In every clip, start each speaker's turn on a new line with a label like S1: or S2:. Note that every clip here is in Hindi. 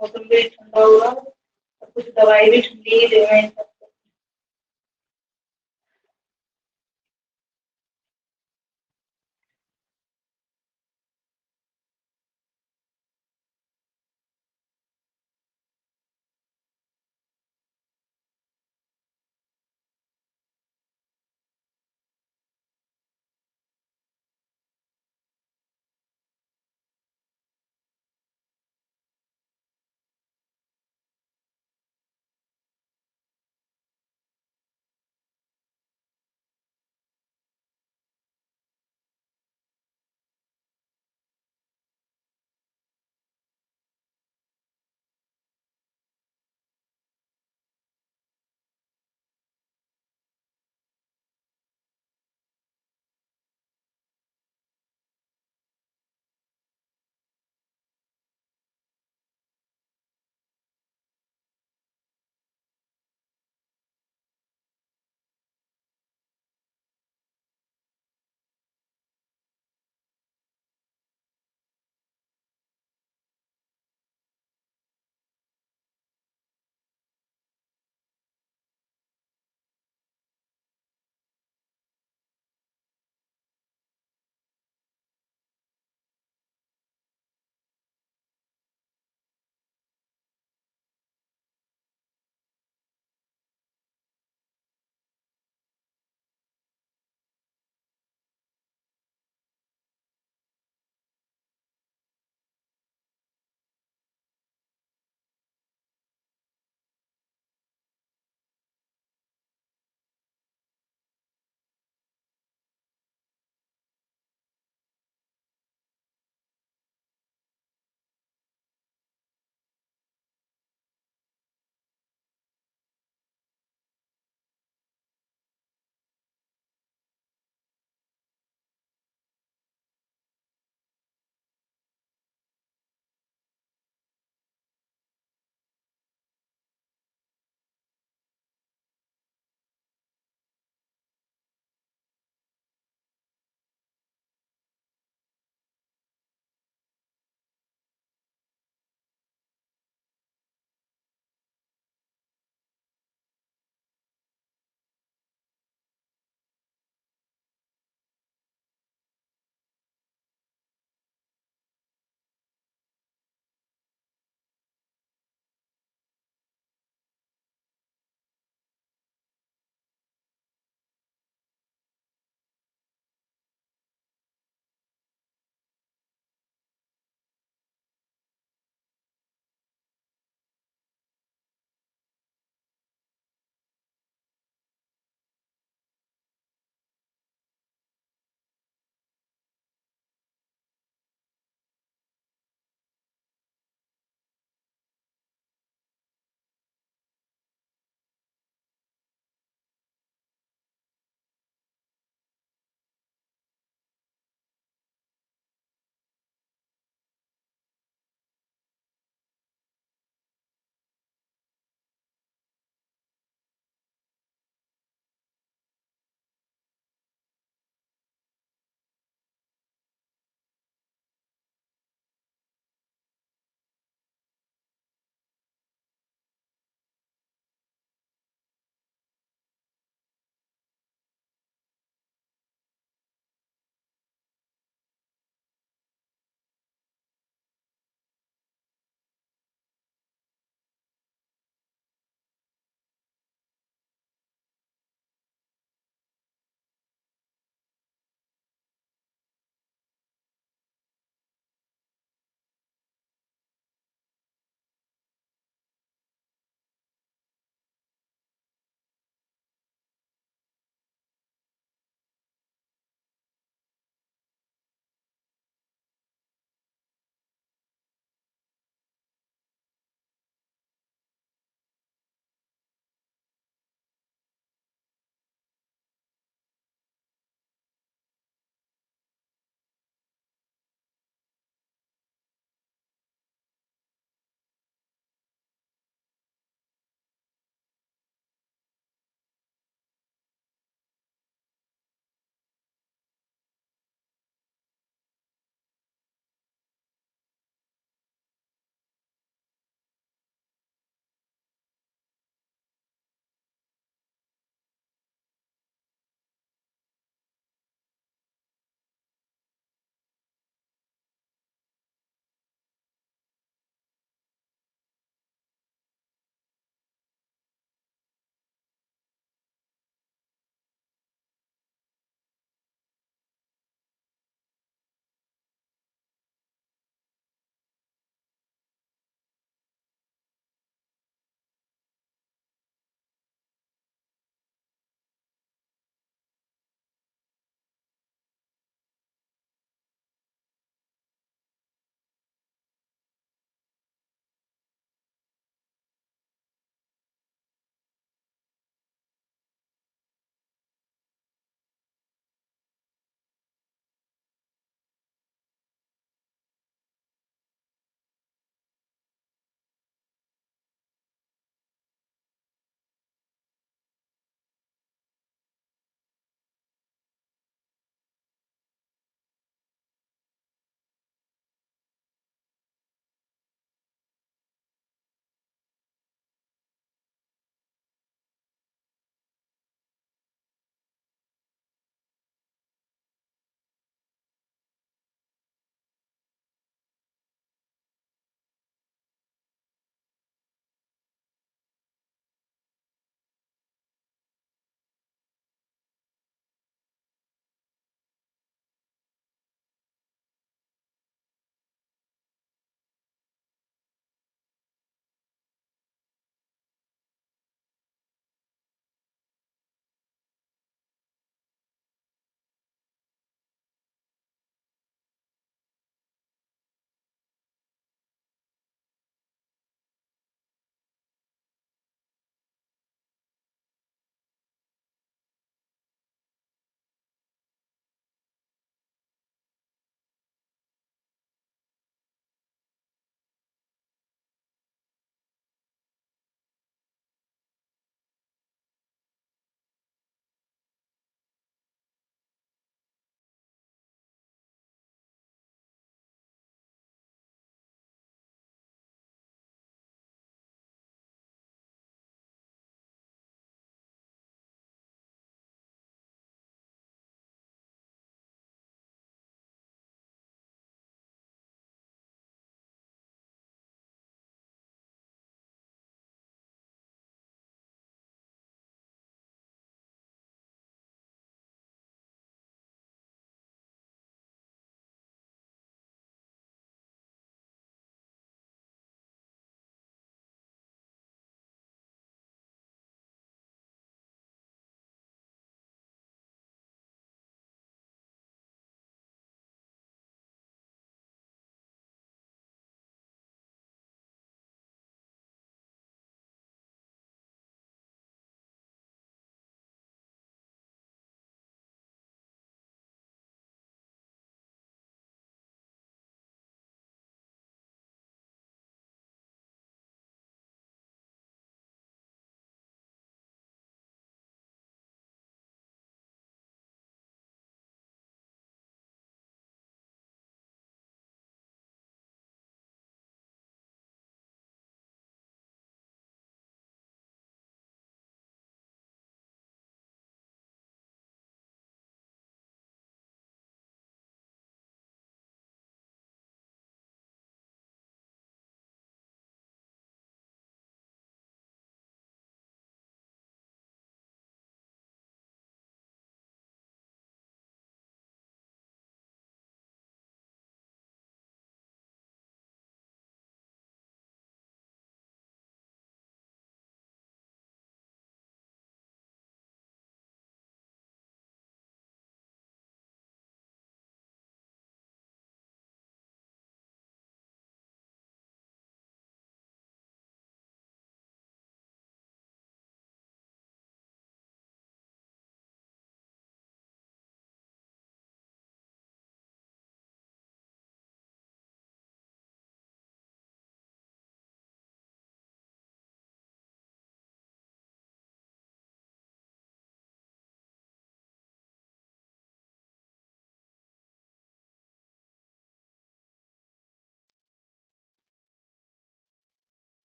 S1: मौसम भी ठंडा हुआ और कुछ दवाई भी ठंडी ही दे रहे हैं।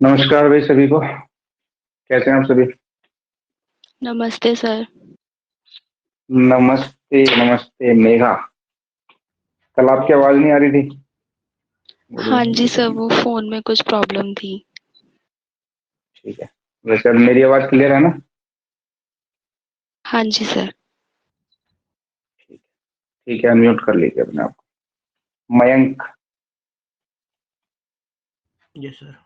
S2: नमस्कार भाई सभी को। कैसे हैं आप सभी?
S3: नमस्ते सर।
S2: नमस्ते नमस्ते मेघा। कल आपकी आवाज नहीं आ रही थी। गुड
S3: हाँ
S2: इवनिंग
S3: जी
S2: गुड
S3: सर,
S2: इवनिंग।
S3: वो फ़ोन में कुछ प्रॉब्लम थी।
S2: ठीक है। वैसे अब मेरी आवाज क्लियर है ना?
S3: हाँ जी सर।
S2: ठीक ठीक है, म्यूट कर लीजिए अपने आप को। मयंक।
S4: Yes sir.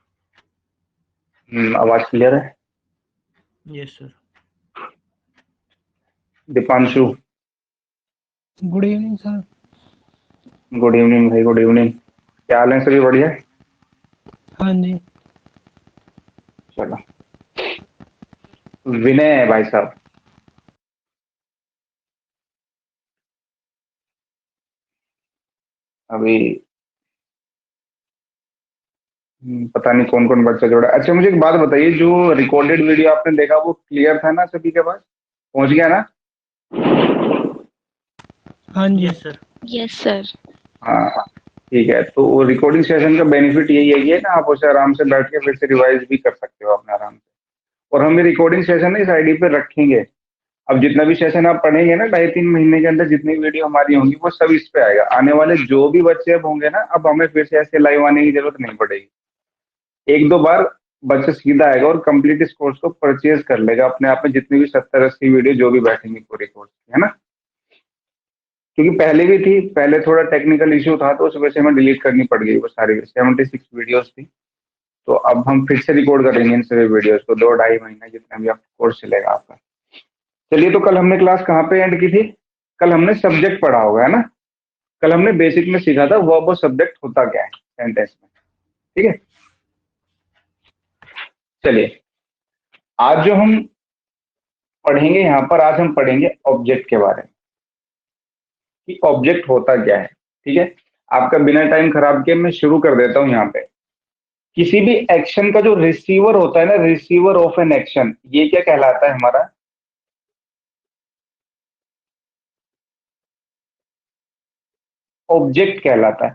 S2: आवाज क्लियर है?
S4: Yes sir.
S2: Deepanshu.
S5: Good evening sir.
S2: Good evening भाई, गुड इवनिंग। क्या हाल है सभी? बढ़िया।
S5: हाँ जी।
S2: चलो। विनय है भाई साहब। अभी पता नहीं कौन कौन बच्चा जोड़ा। अच्छा मुझे एक बात बताइए, जो रिकॉर्डेड वीडियो आपने देखा वो क्लियर था ना? सभी के पास पहुंच गया ना?
S5: हाँ जी।
S4: Yes sir.
S3: Yes sir.
S2: हाँ ठीक है। तो वो रिकॉर्डिंग सेशन का बेनिफिट यही है ना, आप उसे आराम से बैठ के फिर से रिवाइज भी कर सकते हो अपने आराम से। और हम ये रिकॉर्डिंग सेशन इस आईडी पे रखेंगे। अब जितना भी सेशन आप पढ़ेंगे ना 2.5-3 महीने के अंदर, जितनी वीडियो हमारी होंगी वो सब इस पे आएगा। आने वाले जो भी बच्चे अब होंगे ना, अब हमें फिर से ऐसे लाइव आने की जरूरत नहीं पड़ेगी। एक दो बार बच्चा सीधा आएगा और कंप्लीट इस कोर्स को परचेज कर लेगा अपने आप में, जितनी भी 70-80 वीडियो जो भी बैठेंगी पूरे कोर्स की, है ना? क्योंकि पहले भी थी, पहले थोड़ा टेक्निकल इश्यू था तो उस वजह से हमें डिलीट करनी पड़ गई वो सारी 76 वीडियोस थी। तो अब हम फिर से रिकॉर्ड करेंगे इन सभी वीडियोस को 2-2.5 महीना जितना भी आपका कोर्स चलेगा आपका। चलिए, तो कल हमने क्लास कहाँ पे एंड की थी? कल हमने सब्जेक्ट पढ़ा होगा, है ना? कल हमने बेसिक में सीखा था वर्ब और सब्जेक्ट होता क्या है सेंटेंस में। ठीक है। चलिए, आज जो हम पढ़ेंगे यहाँ पर, आज हम पढ़ेंगे ऑब्जेक्ट के बारे में कि ऑब्जेक्ट होता क्या है। ठीक है। आपका बिना टाइम खराब किए मैं शुरू कर देता हूँ यहाँ पे। किसी भी एक्शन का जो रिसीवर होता है ना, रिसीवर ऑफ एन एक्शन, ये क्या कहलाता है हमारा? ऑब्जेक्ट कहलाता है।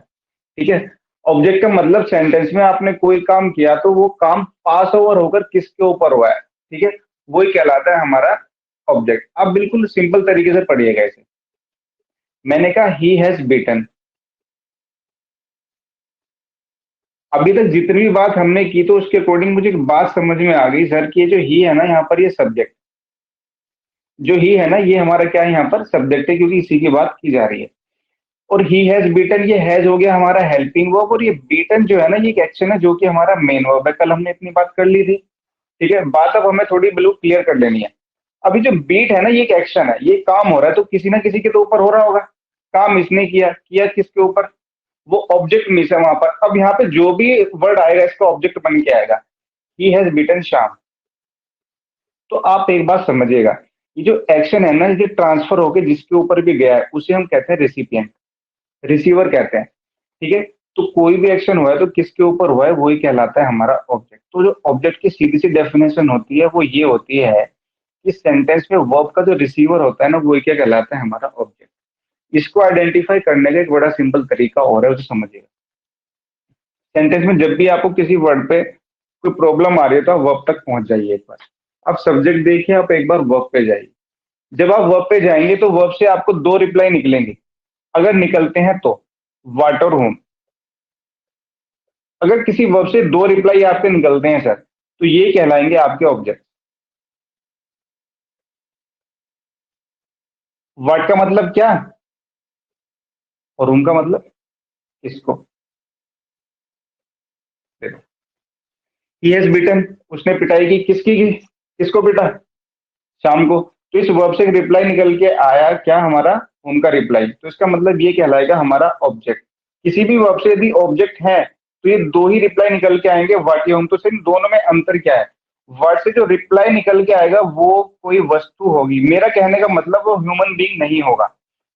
S2: ठीक है। ऑब्जेक्ट का मतलब सेंटेंस में आपने कोई काम किया तो वो काम पास ओवर होकर किसके ऊपर हुआ है, ठीक है, वही कहलाता है हमारा ऑब्जेक्ट। आप बिल्कुल सिंपल तरीके से पढ़िएगा इसे। मैंने कहा ही हैज बीटन। अभी तक जितनी भी बात हमने की तो उसके अकॉर्डिंग मुझे एक बात समझ में आ गई सर कि ये जो ही है ना यहाँ पर, ये सब्जेक्ट, जो ही है ना ये हमारा क्या है यहाँ पर? सब्जेक्ट है, क्योंकि इसी की बात की जा रही है। और ही हैज बीटन, ये हैज हो गया हमारा हेल्पिंग वर्ब, और ये बीटन जो है ना ये एक एक्शन है जो कि हमारा मेन वर्ब है। कल हमने इतनी बात कर ली थी। ठीक है। बात अब हमें थोड़ी ब्लू क्लियर कर लेनी है। अभी जो बीट है ना ये एक एक्शन है, ये काम हो रहा है तो किसी ना किसी के तो ऊपर हो रहा होगा। काम इसने किया, किया किसके ऊपर? वो ऑब्जेक्ट मिस है वहां पर। अब यहाँ पे जो भी वर्ड आएगा इसका ऑब्जेक्ट बन के आएगा। He has beaten Shyam. तो आप एक बात समझिएगा, ये जो एक्शन है ना, ये ट्रांसफर होके जिसके ऊपर भी गया है उसे हम कहते हैं रेसिपिएंट, रिसीवर कहते हैं। ठीक है। तो कोई भी एक्शन हुआ है तो किसके ऊपर हुआ है वही कहलाता है हमारा ऑब्जेक्ट। तो जो ऑब्जेक्ट की सीधी सी डेफिनेशन होती है वो ये होती है कि सेंटेंस में वर्ब का जो रिसीवर होता है ना वही क्या कहलाता है? हमारा ऑब्जेक्ट। इसको आइडेंटिफाई करने का एक बड़ा सिंपल तरीका और है, उसे समझिएगा। सेंटेंस में जब भी आपको किसी वर्ड पे कोई प्रॉब्लम आ रही है तो आप वर्ब तक पहुंच जाइए एक बार। आप सब्जेक्ट देखिए, आप एक बार वर्ब पे जाइए। जब आप वर्ब पे जाएंगे तो वर्ब से आपको दो रिप्लाई निकलेंगे, अगर निकलते हैं तो, व्हाट और whom। अगर किसी वर्ब से दो रिप्लाई आपके निकलते हैं सर, तो ये कहलाएंगे आपके ऑब्जेक्ट। व्हाट का मतलब क्या और whom का मतलब किसको? देखो, ही हैज बीटन, उसने पिटाई की, किसकी की? किसको पिटा? शाम को। तो इस वर्ब से एक रिप्लाई निकल के आया क्या? हमारा उनका रिप्लाई। तो इसका मतलब ये कहलाएगा हमारा ऑब्जेक्ट। किसी भी वर्ब से यदि ऑब्जेक्ट है तो ये दो ही रिप्लाई निकल के आएंगे, व्हाट या whom। तो इन दोनों में अंतर क्या है? वर्ड से जो रिप्लाई निकल के आएगा वो कोई वस्तु होगी। मेरा कहने का मतलब वो ह्यूमन बीइंग नहीं होगा।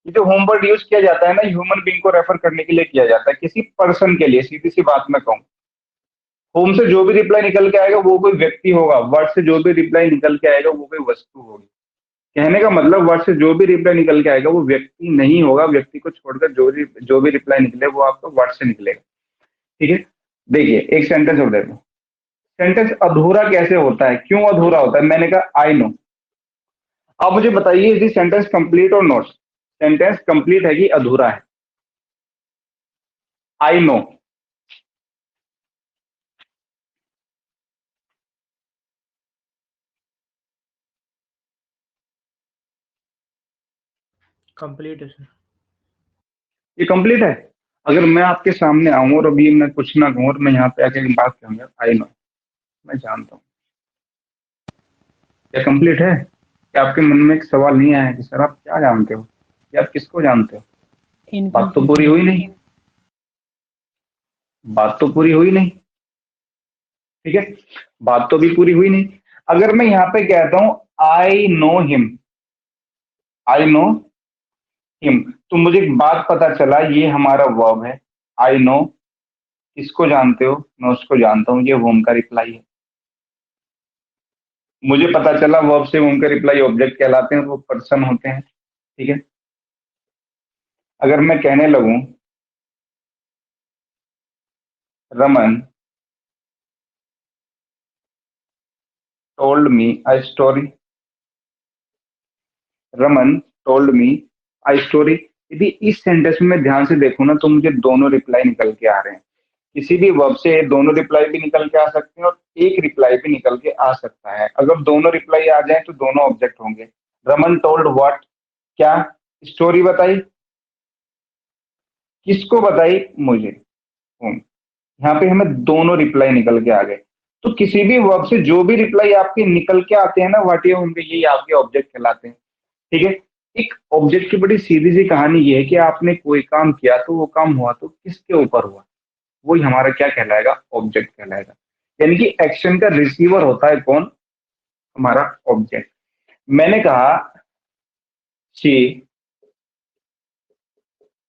S2: ये जो होम वर्ड यूज किया जाता है ना, ह्यूमन बीइंग को रेफर करने के लिए किया जाता है, किसी पर्सन के लिए। सीधी सी बात मैं कहूँ, होम से जो भी रिप्लाई निकल के आएगा वो कोई व्यक्ति होगा, वर्ड से जो भी रिप्लाई निकल के आएगा वो कोई वस्तु होगी। कहने का मतलब वर्ड से जो भी रिप्लाई निकल के आएगा वो व्यक्ति नहीं होगा। व्यक्ति को छोड़कर जो भी रिप्लाई निकले वो आपका वर्ड से निकलेगा। ठीक है। देखिए एक सेंटेंस और देखो। सेंटेंस अधूरा कैसे होता है, क्यों अधूरा होता है? मैंने कहा आई नो। आप मुझे बताइए, इज सेंटेंस कंप्लीट और नॉट? सेंटेंस कंप्लीट है कि अधूरा है? I know.
S4: कंप्लीट है सर।
S2: ये कंप्लीट है। अगर मैं आपके सामने आऊं और अभी मैं कुछ ना कहूं और मैं यहाँ पे आके एक बात कहूंगा आई नो, मैं जानता हूँ, क्या कंप्लीट है? क्या आपके मन में एक सवाल नहीं आया कि सर आप क्या जानते हो या आप किसको जानते हो? बात तो पूरी हुई नहीं, बात तो पूरी हुई नहीं, ठीक है, बात तो भी पूरी हुई नहीं। अगर मैं यहाँ पे कहता हूं I know him, I know him, तो मुझे एक बात पता चला, ये हमारा वर्ब है। आई नो किसको जानते हो? मैं उसको जानता हूँ, ये होम का रिप्लाई है। मुझे पता चला वर्ब से होम का रिप्लाई ऑब्जेक्ट कहलाते हैं, वो पर्सन होते हैं, ठीक है। अगर मैं कहने लगूं Raman told me a story, Raman told me a story, यदि इस सेंटेंस में मैं ध्यान से देखूं ना तो मुझे दोनों रिप्लाई निकल के आ रहे हैं। किसी भी वर्ब से दोनों रिप्लाई भी निकल के आ सकते हैं और एक रिप्लाई भी निकल के आ सकता है। अगर दोनों रिप्लाई आ जाए तो दोनों ऑब्जेक्ट होंगे। रमन टोल्ड व्हाट, क्या? स्टोरी बताई, किसको बताई? मुझे, whom। यहाँ पे हमें दोनों रिप्लाई निकल के आ गए। तो किसी भी वर्ब से जो भी रिप्लाई आपके निकल के आते हैं ना, व्हाट ये होंगे, यही आपके ऑब्जेक्ट कहलाते हैं, ठीक है। एक ऑब्जेक्ट की बड़ी सीधी सी कहानी ये है कि आपने कोई काम किया तो वो काम हुआ तो किसके ऊपर हुआ, वही हमारा क्या कहलाएगा? ऑब्जेक्ट कहलाएगा। यानी कि एक्शन का रिसीवर होता है कौन? हमारा ऑब्जेक्ट। मैंने कहा शी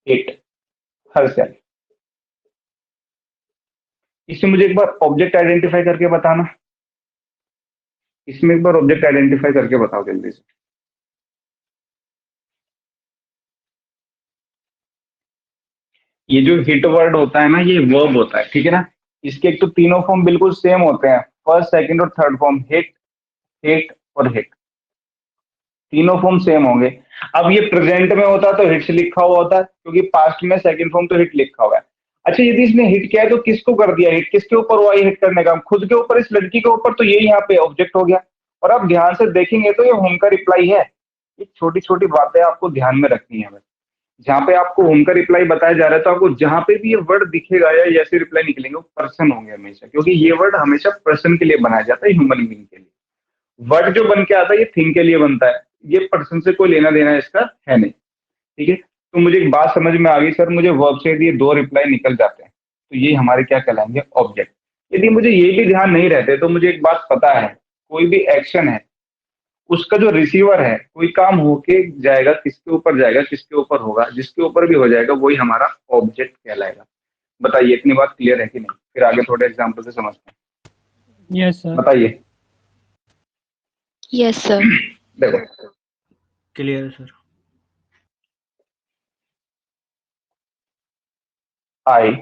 S2: इट हरसेल्फ, इसमें मुझे एक बार ऑब्जेक्ट आइडेंटिफाई करके बताना, इसमें एक बार ऑब्जेक्ट आइडेंटिफाई करके बताओ जल्दी से। ये जो हिट वर्ड होता है ना, ये वर्ब होता है, ठीक है ना। इसके एक तो तीनों फॉर्म बिल्कुल सेम होते हैं, फर्स्ट सेकंड और थर्ड फॉर्म, हिट हिट और हिट, तीनों फॉर्म सेम होंगे। अब ये प्रेजेंट में होता तो हिट्स लिखा हुआ होता, क्योंकि पास्ट में सेकंड फॉर्म तो हिट लिखा हुआ है। अच्छा, यदि इसने हिट किया है तो किसको कर दिया हिट? किसके ऊपर हुआ ये हिट करने का? खुद के ऊपर, इस लड़की के ऊपर, तो ये यहाँ पे ऑब्जेक्ट हो गया। और आप ध्यान से देखेंगे तो ये होम का रिप्लाई है। ये छोटी छोटी बातें आपको ध्यान में रखनी है। जहाँ पे आपको होम का रिप्लाई बताया जा रहा है तो आपको जहां पे भी ये वर्ड दिखेगा या जैसे रिप्लाई निकलेंगे वो पर्सन होंगे हमेशा, क्योंकि ये वर्ड हमेशा पर्सन के लिए बनाया जाता है, ह्यूमन बीइंग के लिए। वर्ड जो बन के आता है ये थिंग के लिए बनता है, ये पर्सन से कोई लेना देना इसका है नहीं, ठीक है। तो मुझे एक बात समझ में आ गई, सर मुझे वर्ब से यदि ये दो रिप्लाई निकल जाते हैं तो ये हमारे क्या कहलाएंगे? ऑब्जेक्ट। यदि मुझे ये भी ध्यान नहीं रहते तो मुझे एक बात पता है, कोई भी एक्शन है उसका जो रिसीवर है, कोई काम होके जाएगा, किसके ऊपर जाएगा, किसके ऊपर होगा, जिसके ऊपर भी हो जाएगा वही हमारा ऑब्जेक्ट कहलाएगा। बताइए, इतनी बात क्लियर है कि नहीं? फिर आगे थोड़े एग्जांपल से समझते हैं।
S5: Yes sir.
S2: बताइए।
S3: Yes sir.
S2: देखो,
S4: क्लियर है सर।
S2: आई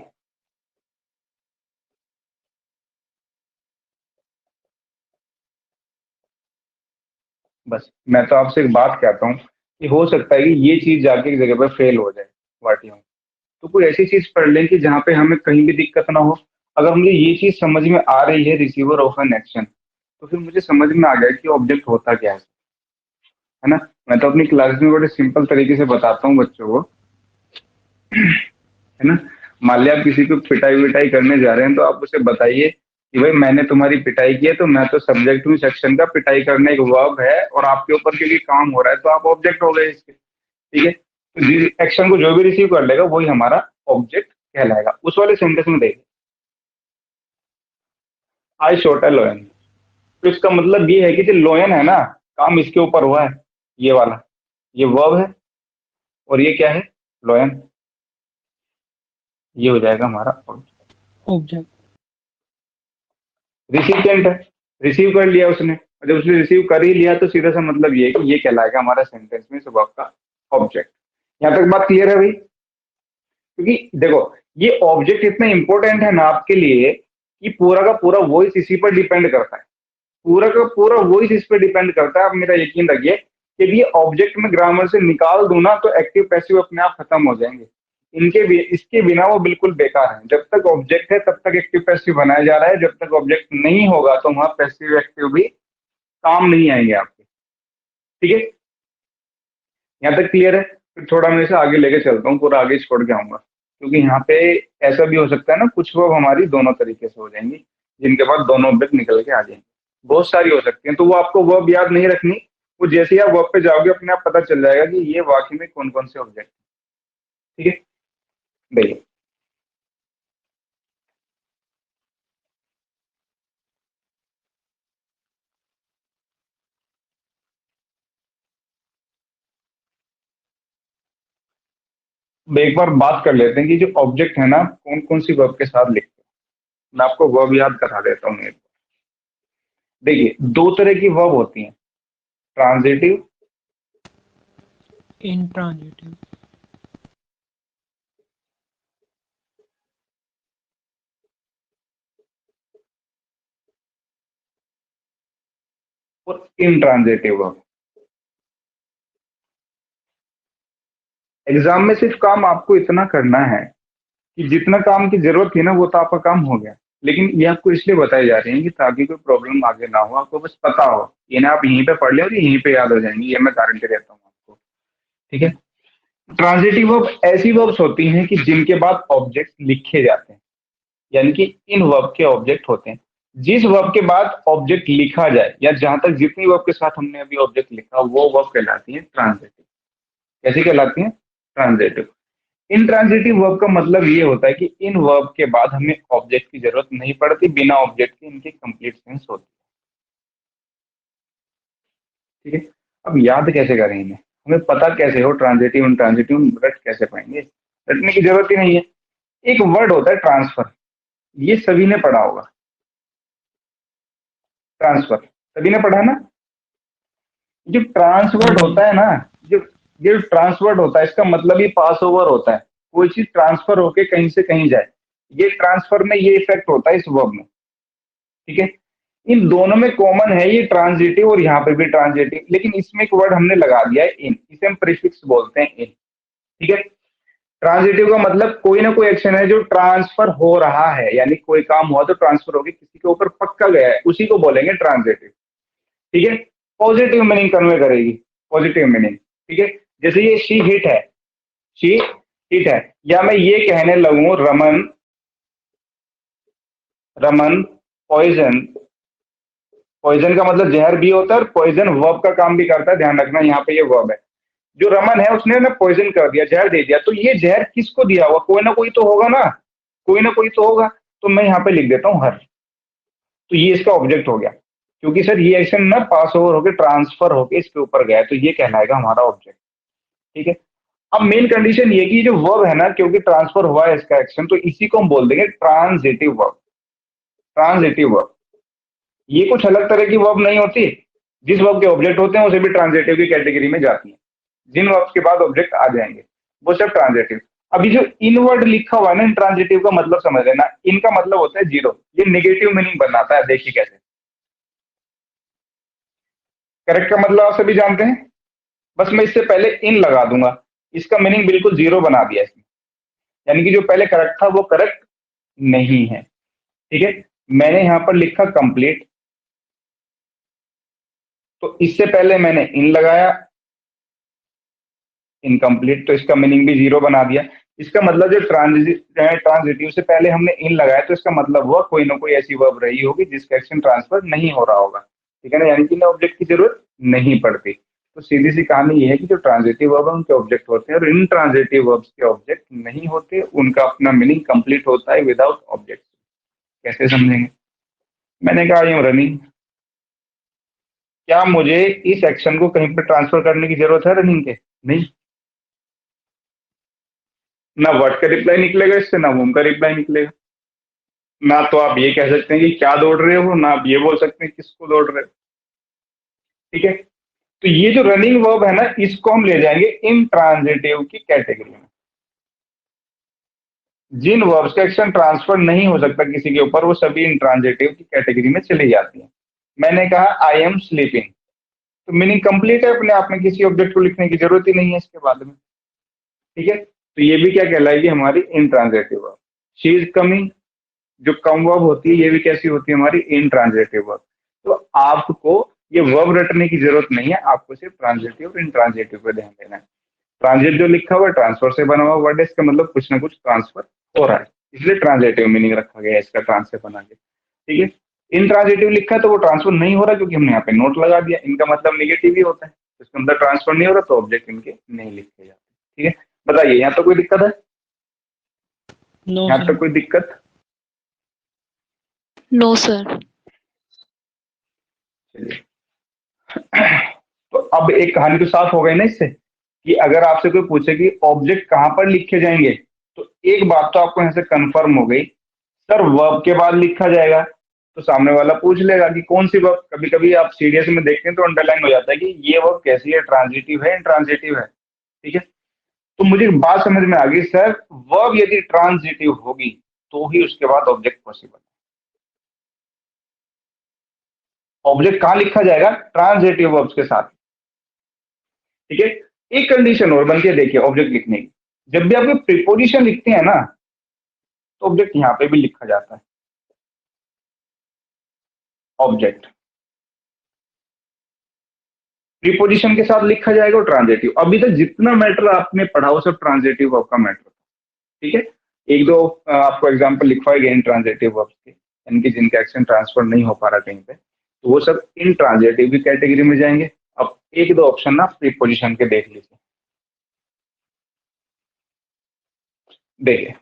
S2: बस मैं तो आपसे एक बात कहता हूँ कि हो सकता है कि ये चीज जाके एक जगह पर फेल हो जाए वाटियों, तो कोई ऐसी चीज पढ़ लें कि जहाँ पे हमें कहीं भी दिक्कत ना हो। अगर मुझे ये चीज समझ में आ रही है, रिसीवर ऑफ एन एक्शन, तो फिर मुझे समझ में आ गया कि ऑब्जेक्ट होता क्या है ना। मैं तो अपनी क्लास में बड़े सिंपल तरीके से बताता हूँ बच्चों को, है ना। मान लिया आप किसी को पिटाई विटाई करने जा रहे हैं तो आप उसे बताइए कि भाई मैंने तुम्हारी पिटाई की है, तो मैं तो सब्जेक्ट हूँ सेक्शन का, पिटाई करना एक वर्ब है और आपके ऊपर क्योंकि काम हो रहा है तो आप ऑब्जेक्ट हो गए इसके, ठीक है। तो एक्शन को जो भी रिसीव कर लेगा वही हमारा ऑब्जेक्ट कहलाएगा। उस वाले सेंटेंस में देखिए, आई शॉट अ लोयन, तो इसका मतलब ये है कि जो लोयन है ना, काम इसके ऊपर हुआ है, ये वाला, ये वर्ब है और ये क्या है? लोयन। ये हो जाएगा हमारा ऑब्जेक्ट।
S5: ऑब्जेक्ट।
S2: रिसिपिएंट है, रिसीव कर लिया उसने, और जब उसने रिसीव कर ही लिया तो सीधा सा मतलब ये है कि ये कहलाएगा हमारा सेंटेंस में सब आपका ऑब्जेक्ट। यहाँ तक बात क्लियर है भाई? क्योंकि देखो, ये ऑब्जेक्ट इतना इंपॉर्टेंट है ना आपके लिए कि पूरा का पूरा वॉइस इसी पर डिपेंड करता है, पूरा का पूरा वॉइस इस पर डिपेंड करता है। आप मेरा यकीन रखिए कि यदि ऑब्जेक्ट में ग्रामर से निकाल दूं ना तो एक्टिव पैसिव अपने आप खत्म हो जाएंगे। इसके बिना वो बिल्कुल बेकार है। जब तक ऑब्जेक्ट है तब तक एक्टिव पैसिव बनाया जा रहा है, जब तक ऑब्जेक्ट नहीं होगा तो वहां पैसिव एक्टिव भी काम नहीं आएंगे आपके। ठीक है, यहाँ तक क्लियर है? फिर थोड़ा मैं इसे आगे लेके चलता हूँ, पूरा आगे छोड़ के आऊंगा, क्योंकि यहाँ पे ऐसा भी हो सकता है ना, कुछ वर्ब हमारी दोनों तरीके से हो जाएंगी, जिनके बाद दोनों ऑब्जेक्ट निकल के आ जाएंगे, बहुत सारी हो सकती हैं। तो वो आपको वर्ब याद नहीं रखनी, वो जैसे ही आप वर्ब पे जाओगे अपने आप पता चल जाएगा कि ये वाक्य में कौन कौन से ऑब्जेक्ट। ठीक है, देखिए एक बार बात कर लेते हैं कि जो ऑब्जेक्ट है ना कौन कौन सी वर्ब के साथ लिखते हैं। मैं आपको वर्ब याद करा देता हूँ एक बार। देखिए दो तरह की वर्ब होती हैं, ट्रांजिटिव
S5: इंट्रांजिटिव।
S2: और इनट्रांजिटिव वर्ब। एग्जाम में सिर्फ काम आपको इतना करना है कि जितना काम की जरूरत थी ना वो तो आपका काम हो गया, लेकिन ये आपको इसलिए बताई जा रही है कि ताकि कोई प्रॉब्लम आगे ना हो, आपको बस पता हो। ये ना आप यहीं पे पढ़ ले और यहीं पे याद हो जाएंगी, ये मैं गारंटी देता हूँ आपको। ठीक है, ट्रांजिटिव वर्ब ऐसी वर्ब्स होती हैं कि जिनके बाद ऑब्जेक्ट लिखे जाते हैं, यानी कि इन वर्ब के ऑब्जेक्ट होते हैं। जिस वर्ब के बाद ऑब्जेक्ट लिखा जाए, या जहां तक जितनी वर्ब के साथ हमने अभी ऑब्जेक्ट लिखा वो वर्ब कहलाती है ट्रांजिटिव। कैसी कहलाती है? ट्रांजिटिव। इनट्रांजिटिव वर्ब का मतलब ये होता है कि इन वर्ब के बाद हमें ऑब्जेक्ट की जरूरत नहीं पड़ती, बिना ऑब्जेक्ट के इनकी कंप्लीट सेंस होती है। ठीक है, अब याद कैसे करें इन्हें, हमें पता कैसे हो ट्रांजिटिव इनट्रांजिटिव, रट कैसे पाएंगे? रटने की जरूरत ही नहीं है। एक वर्ड होता है ट्रांसफर, ये सभी ने पढ़ा होगा। ट्रांसफर सभी ने पढ़ा ना? जो
S5: हाँ
S2: ट्रांसवर्ड
S5: जी।
S2: होता है ना, जो जो ट्रांसवर्ड होता है इसका मतलब ही पास ओवर होता है। कोई चीज ट्रांसफर होके कहीं से कहीं जाए, ये ट्रांसफर में ये इफेक्ट होता है इस वर्ब में। ठीक है, इन दोनों में कॉमन है ये ट्रांजिटिव और यहाँ पे भी ट्रांजिटिव, लेकिन इसमें एक वर्ड हमने लगा दिया है इन, इसे हम प्रीफिक्स बोलते हैं इन। ठीक है, ट्रांजिटिव का मतलब कोई ना कोई एक्शन है जो ट्रांसफर हो रहा है, यानी कोई काम हुआ तो ट्रांसफर होकर किसी के ऊपर पक्का गया है, उसी को बोलेंगे ट्रांजिटिव। ठीक है, पॉजिटिव मीनिंग कन्वे करेगी, पॉजिटिव मीनिंग। ठीक है, जैसे ये शी हिट है, शी हिट है, या मैं ये कहने लगूं रमन रमन पॉइजन। पॉइजन का मतलब जहर भी होता है और पॉइजन वर्ब का काम भी करता है, ध्यान रखना यहाँ पे ये वर्ब है। जो रमन है उसने ना पॉइजन कर दिया, जहर दे दिया, तो ये जहर किसको दिया हुआ? कोई ना कोई तो होगा ना, कोई ना कोई तो होगा। तो मैं यहाँ पे लिख देता हूँ हर, तो ये इसका ऑब्जेक्ट हो गया, क्योंकि सर ये एक्शन ना पास ओवर होकर ट्रांसफर होकर इसके ऊपर गया, तो ये कहलाएगा हमारा ऑब्जेक्ट। ठीक है, अब मेन कंडीशन ये कि जो वर्ब है ना, क्योंकि ट्रांसफर हुआ है इसका एक्शन, तो इसी को हम बोल देंगे ट्रांजिटिव वर्ब। ट्रांजिटिव वर्ब ये कुछ अलग तरह की वर्ब नहीं होती, जिस वर्ब के ऑब्जेक्ट होते हैं उसे भी ट्रांजिटिव की कैटेगरी में जाती है। जिन वर्ब्स के बाद ऑब्जेक्ट आ जाएंगे वो सब ट्रांजिटिव। अभी जो इन वर्ड लिखा हुआ है ना ट्रांजिटिव का मतलब समझ लेना, इनका मतलब होता है जीरो, ये नेगेटिव मीनिंग बनाता है। देखिए कैसे, करेक्ट का मतलब आप सभी जानते हैं, बस मैं इससे पहले इन लगा दूंगा, इसका मीनिंग बिल्कुल जीरो बना दिया इसने, यानी कि जो पहले करेक्ट था वो करेक्ट नहीं है। ठीक है, मैंने यहां पर लिखा कंप्लीट, तो इससे पहले मैंने इन लगाया इनकम्प्लीट, तो इसका मीनिंग भी जीरो बना दिया। इसका मतलब जो ट्रांजिटिव से पहले हमने इन लगाया, तो इसका मतलब हुआ कोई ना कोई ऐसी वर्ब रही होगी जिसका एक्शन ट्रांसफर नहीं हो रहा होगा। ठीक है ना, यानी कि इन्हें ऑब्जेक्ट की जरूरत नहीं पड़ती। तो सीधी सी कहानी ये है कि जो ट्रांजिटिव वर्ब है उनके ऑब्जेक्ट होते हैं, और इन ट्रांजिटिव वर्ब्स के ऑब्जेक्ट नहीं होते, उनका अपना मीनिंग कंप्लीट होता है विदाउट ऑब्जेक्ट। कैसे समझेंगे? मैंने कहा आई एम रनिंग, क्या मुझे इस एक्शन को कहीं पर ट्रांसफर करने की जरूरत है रनिंग के? नहीं, ना वर्ड का रिप्लाई निकलेगा इससे, ना वूम का रिप्लाई निकलेगा। ना तो आप ये कह सकते हैं कि क्या दौड़ रहे हो, ना आप ये बोल सकते हैं किसको दौड़ रहे हो। ठीक है, तो ये जो रनिंग वर्ब है ना, इसको हम ले जाएंगे इंट्रांजिटिव की कैटेगरी में। जिन वर्ब्स का एक्शन ट्रांसफर नहीं हो सकता किसी के ऊपर, वो सभी इंट्रांजिटिव की कैटेगरी में चली जाती है। मैंने कहा आई एम स्लीपिंग, तो मीनिंग कंप्लीट है अपने आप में, किसी ऑब्जेक्ट को लिखने की जरूरत ही नहीं है इसके बाद में। ठीक है, तो ये भी क्या कहलाएगी, हमारी intransitive verb. She is coming, जो कम वर्ब होती है, ये भी कैसी होती है, हमारी इंट्रांजिटिव वर्ब। तो आपको ये वर्ब रटने की जरूरत नहीं है, आपको सिर्फ ट्रांजिटिव और इंट्रांजिटिव पे ध्यान देना है। ट्रांजिट जो लिखा हुआ है ट्रांसफर से बना हुआ वर्ड है, इसका मतलब कुछ ना कुछ ट्रांसफर हो रहा है, इसलिए ट्रांजिटिव मीनिंग रखा गया है इसका ट्रांसफर बना के। ठीक है, इंट्रांजिटिव लिखा है तो वो ट्रांसफर नहीं हो रहा, क्योंकि हमने यहाँ पे नोट लगा दिया। इनका मतलब निगेटिव ही होता है, इसके अंदर ट्रांसफर नहीं हो रहा, तो ऑब्जेक्ट इनके नहीं लिखे जाते। ठीक है, बताइए यहाँ तो कोई दिक्कत है?
S5: नो
S2: यहाँ
S5: सर।
S2: तक कोई दिक्कत?
S3: No sir.
S2: चलिए, तो अब एक कहानी तो साफ हो गई ना इससे, कि अगर आपसे कोई पूछे कि ऑब्जेक्ट कहाँ पर लिखे जाएंगे, तो एक बात तो आपको यहाँ से कंफर्म हो गई, सर वर्ब के बाद लिखा जाएगा। तो सामने वाला पूछ लेगा कि कौन सी वर्ब। कभी कभी आप सीडीएस में देखते हैं तो अंडरलाइन हो जाता है कि ये वर्ब कैसी है, ट्रांजिटिव है, इंट्रांजिटिव है। ठीक है, तो मुझे एक बात समझ में आ गई, सर वर्ब यदि ट्रांजिटिव होगी तो ही उसके बाद ऑब्जेक्ट पॉसिबल। ऑब्जेक्ट कहाँ लिखा जाएगा, ट्रांजिटिव वर्ब्स के साथ। ठीक है, एक कंडीशन और बनती है, देखिए ऑब्जेक्ट लिखने की, जब भी आप कोई प्रीपोजिशन लिखते हैं ना, तो ऑब्जेक्ट यहाँ पे भी लिखा जाता है। ऑब्जेक्ट प्रीपोजिशन के साथ लिखा जाएगा और ट्रांजिटिव। अभी तक जितना मैटर आपने पढ़ा वो सब ट्रांजिटिव वर्ब का मैटर था। ठीक है, एक दो आपको एग्जांपल लिखवाए गए इन ट्रांजिटिव वर्ब्स के, इनकी जिनका एक्शन ट्रांसफर नहीं हो पा रहा कहीं पे, तो वो सब इन ट्रांजिटिव की कैटेगरी में जाएंगे। अब एक दो ऑप्शन ना प्रीपोजिशन के देख लीजिए। देखिए,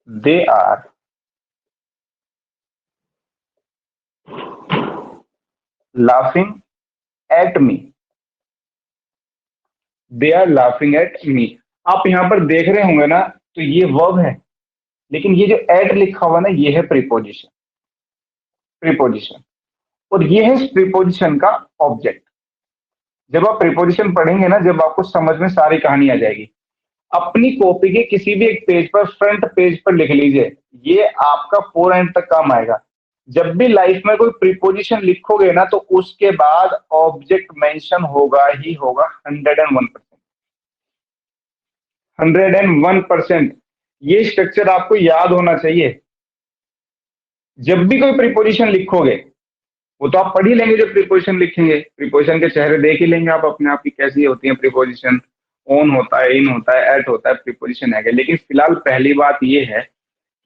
S2: they are laughing at me, they are laughing at me. आप यहाँ पर देख रहे होंगे ना, तो ये वर्ब है, लेकिन ये जो एट लिखा हुआ ना, ये है प्रीपोजिशन। प्रीपोजिशन, और ये है प्रीपोजिशन का ऑब्जेक्ट। जब आप प्रीपोजिशन पढ़ेंगे ना, जब आपको समझ में सारी कहानी आ जाएगी। अपनी कॉपी के किसी भी एक पेज पर, फ्रंट पेज पर लिख लीजिए, ये आपका 4 एंड तक काम आएगा। जब भी लाइफ में कोई प्रीपोजिशन लिखोगे ना, तो उसके बाद ऑब्जेक्ट मेंशन होगा ही होगा, 101%। 101% ये स्ट्रक्चर आपको याद होना चाहिए। जब भी कोई प्रीपोजिशन लिखोगे, वो तो आप पढ़ ही लेंगे, जब प्रीपोजिशन लिखेंगे प्रीपोजिशन के चेहरे देख ही लेंगे आप अपने आप की कैसी होती है प्रीपोजिशन। ऑन होता है, इन होता है, एट होता है, प्रीपोजिशन है। लेकिन फिलहाल पहली बात ये है,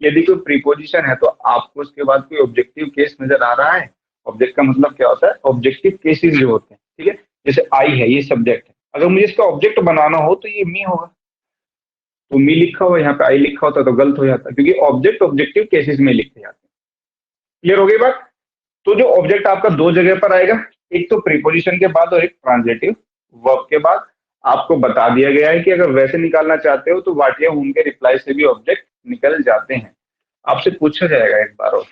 S2: यदि कोई प्रीपोजिशन है तो आपको उसके बाद कोई ऑब्जेक्टिव केस नजर आ रहा है। ऑब्जेक्ट का मतलब क्या होता है, ऑब्जेक्टिव केसेस जो होते हैं। ठीक है, जैसे आई है, ये सब्जेक्ट है, अगर मुझे इसका ऑब्जेक्ट बनाना हो तो ये मी होगा। तो मी लिखा हुआ यहाँ पे आई लिखा होता तो गलत हो जाता, क्योंकि ऑब्जेक्ट ऑब्जेक्टिव केसेस में लिखे जाते हैं। क्लियर हो गई बात? तो जो ऑब्जेक्ट आपका दो जगह पर आएगा, एक तो प्रीपोजिशन के बाद और एक ट्रांजिटिव वर्ब के बाद। आपको बता दिया गया है कि अगर वैसे निकालना चाहते हो तो वाट या हूम के रिप्लाई से भी ऑब्जेक्ट निकल जाते हैं। आपसे पूछा जाएगा एक बार और,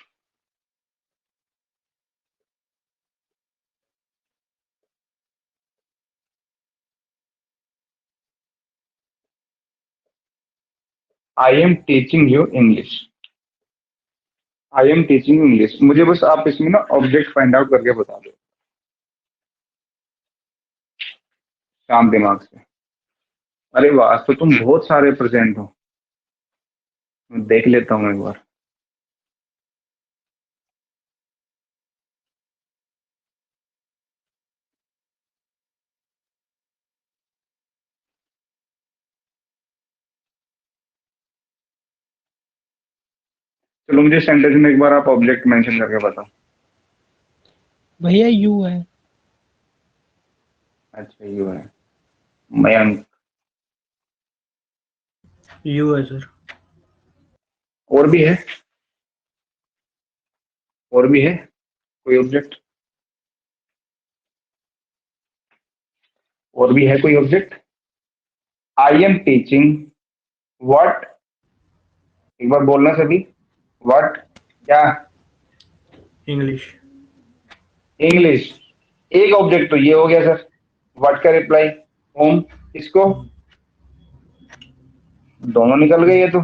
S2: I am teaching you English. I am teaching you English, मुझे बस आप इसमें ना ऑब्जेक्ट फाइंड आउट करके बता दो शांत दिमाग से। अरे वाह, तो तुम बहुत सारे प्रेजेंट हो। देख लेता हूँ एक बार। चलो मुझे सेंटेंस में एक बार आप ऑब्जेक्ट मेंशन करके बताओ।
S5: भैया यू है।
S2: अच्छा, यू है। मयंक।
S4: यू है सर।
S2: और भी है? और भी है कोई ऑब्जेक्ट? और भी है कोई object? I am teaching what, एक बार बोलना सभी। व्हाट, क्या?
S4: इंग्लिश।
S2: इंग्लिश। एक ऑब्जेक्ट तो ये हो गया सर। व्हाट का रिप्लाई होम। इसको दोनों निकल गए, ये तो